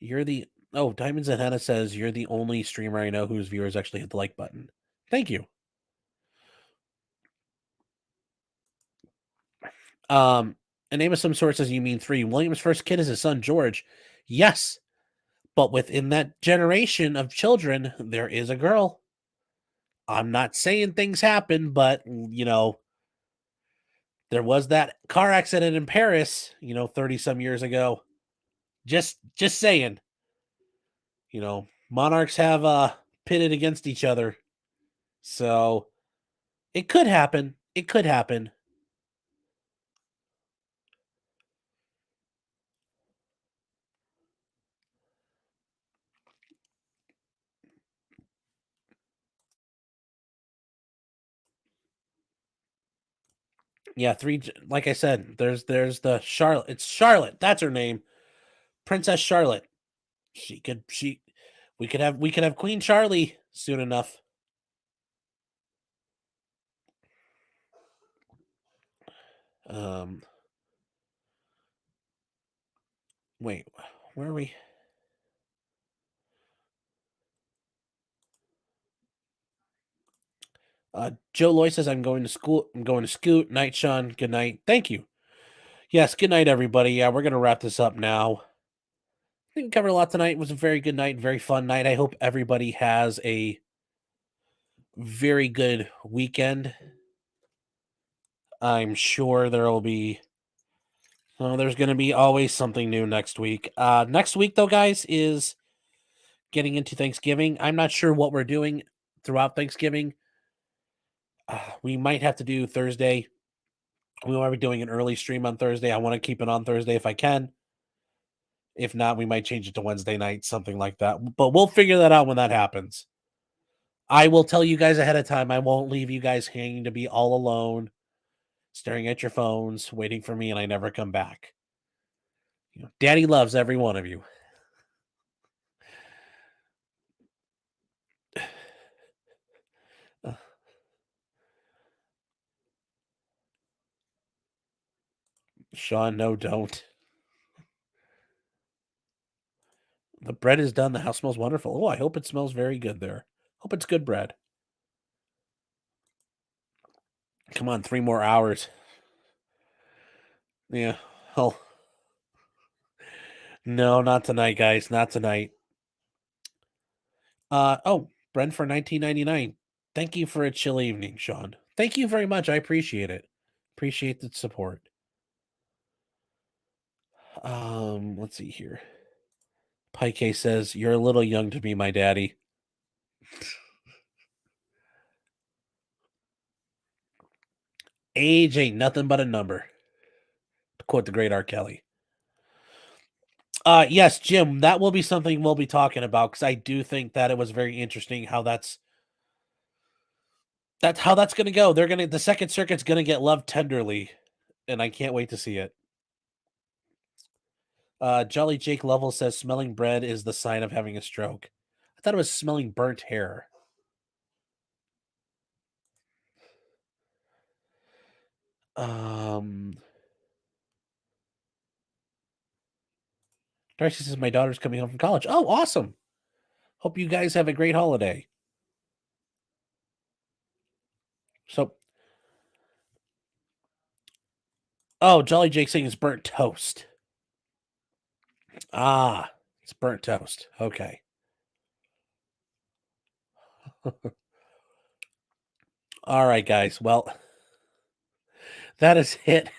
Diamonds and Hannah says, "You're the only streamer I know whose viewers actually hit the like button." Thank you. A name of some sort says, "You mean 3. William's first kid is his son, George." Yes, but within that generation of children, there is a girl. I'm not saying things happen, but, there was that car accident in Paris, 30 some years ago. Just saying. Monarchs have pitted against each other. So it could happen. It could happen. Yeah, 3, like I said, there's the Charlotte. It's Charlotte. That's her name. Princess Charlotte. We could have Queen Charlie soon enough. Wait, where are we? Joe Loy says, "I'm going to school. I'm going to scoot." Night, Sean. Good night. Thank you. Yes, good night, everybody. Yeah, we're going to wrap this up now. I think we covered a lot tonight. It was a very good night, very fun night. I hope everybody has a very good weekend. I'm sure there's going to be always something new next week. Next week, though, guys, is getting into Thanksgiving. I'm not sure what we're doing throughout Thanksgiving. We might have to do Thursday. We might be doing an early stream on Thursday. I want to keep it on Thursday if I can. If not, we might change it to Wednesday night, something like that. But we'll figure that out when that happens. I will tell you guys ahead of time. I won't leave you guys hanging to be all alone, staring at your phones, waiting for me, and I never come back. Daddy loves every one of you. Sean, no, don't. The bread is done. The house smells wonderful. Oh, I hope it smells very good there. Hope it's good bread. Come on, 3 more hours. Yeah. Oh. No, not tonight, guys. Not tonight. Oh, Brent for 19.99. Thank you for a chill evening, Sean. Thank you very much. I appreciate it. Appreciate the support. Let's see here. Pike says, "You're a little young to be my daddy." Age ain't nothing but a number, to quote the great R. Kelly. Yes, Jim, that will be something we'll be talking about, because I do think that it was very interesting how that's how that's going to go. The Second Circuit's going to get loved tenderly, and I can't wait to see it. Jolly Jake Level says smelling bread is the sign of having a stroke. I thought it was smelling burnt hair. Darcy says my daughter's coming home from college. Oh, awesome. Hope you guys have a great holiday. So, oh, Jolly Jake saying it's burnt toast. Ah, it's burnt toast. Okay. All right, guys. Well, that is it.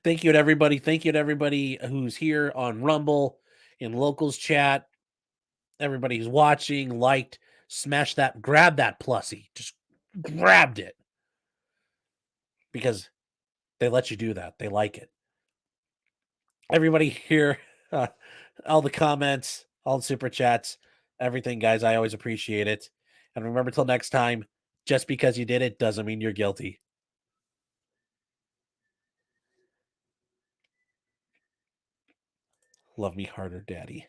Thank you to everybody. Thank you to everybody who's here on Rumble, in Locals chat. Everybody who's watching, liked, smash that, grab that plussy. Just grabbed it. Because they let you do that. They like it. Everybody here, all the comments, all the super chats, everything, guys. I always appreciate it. And remember, till next time, just because you did it doesn't mean you're guilty. Love me harder, Daddy.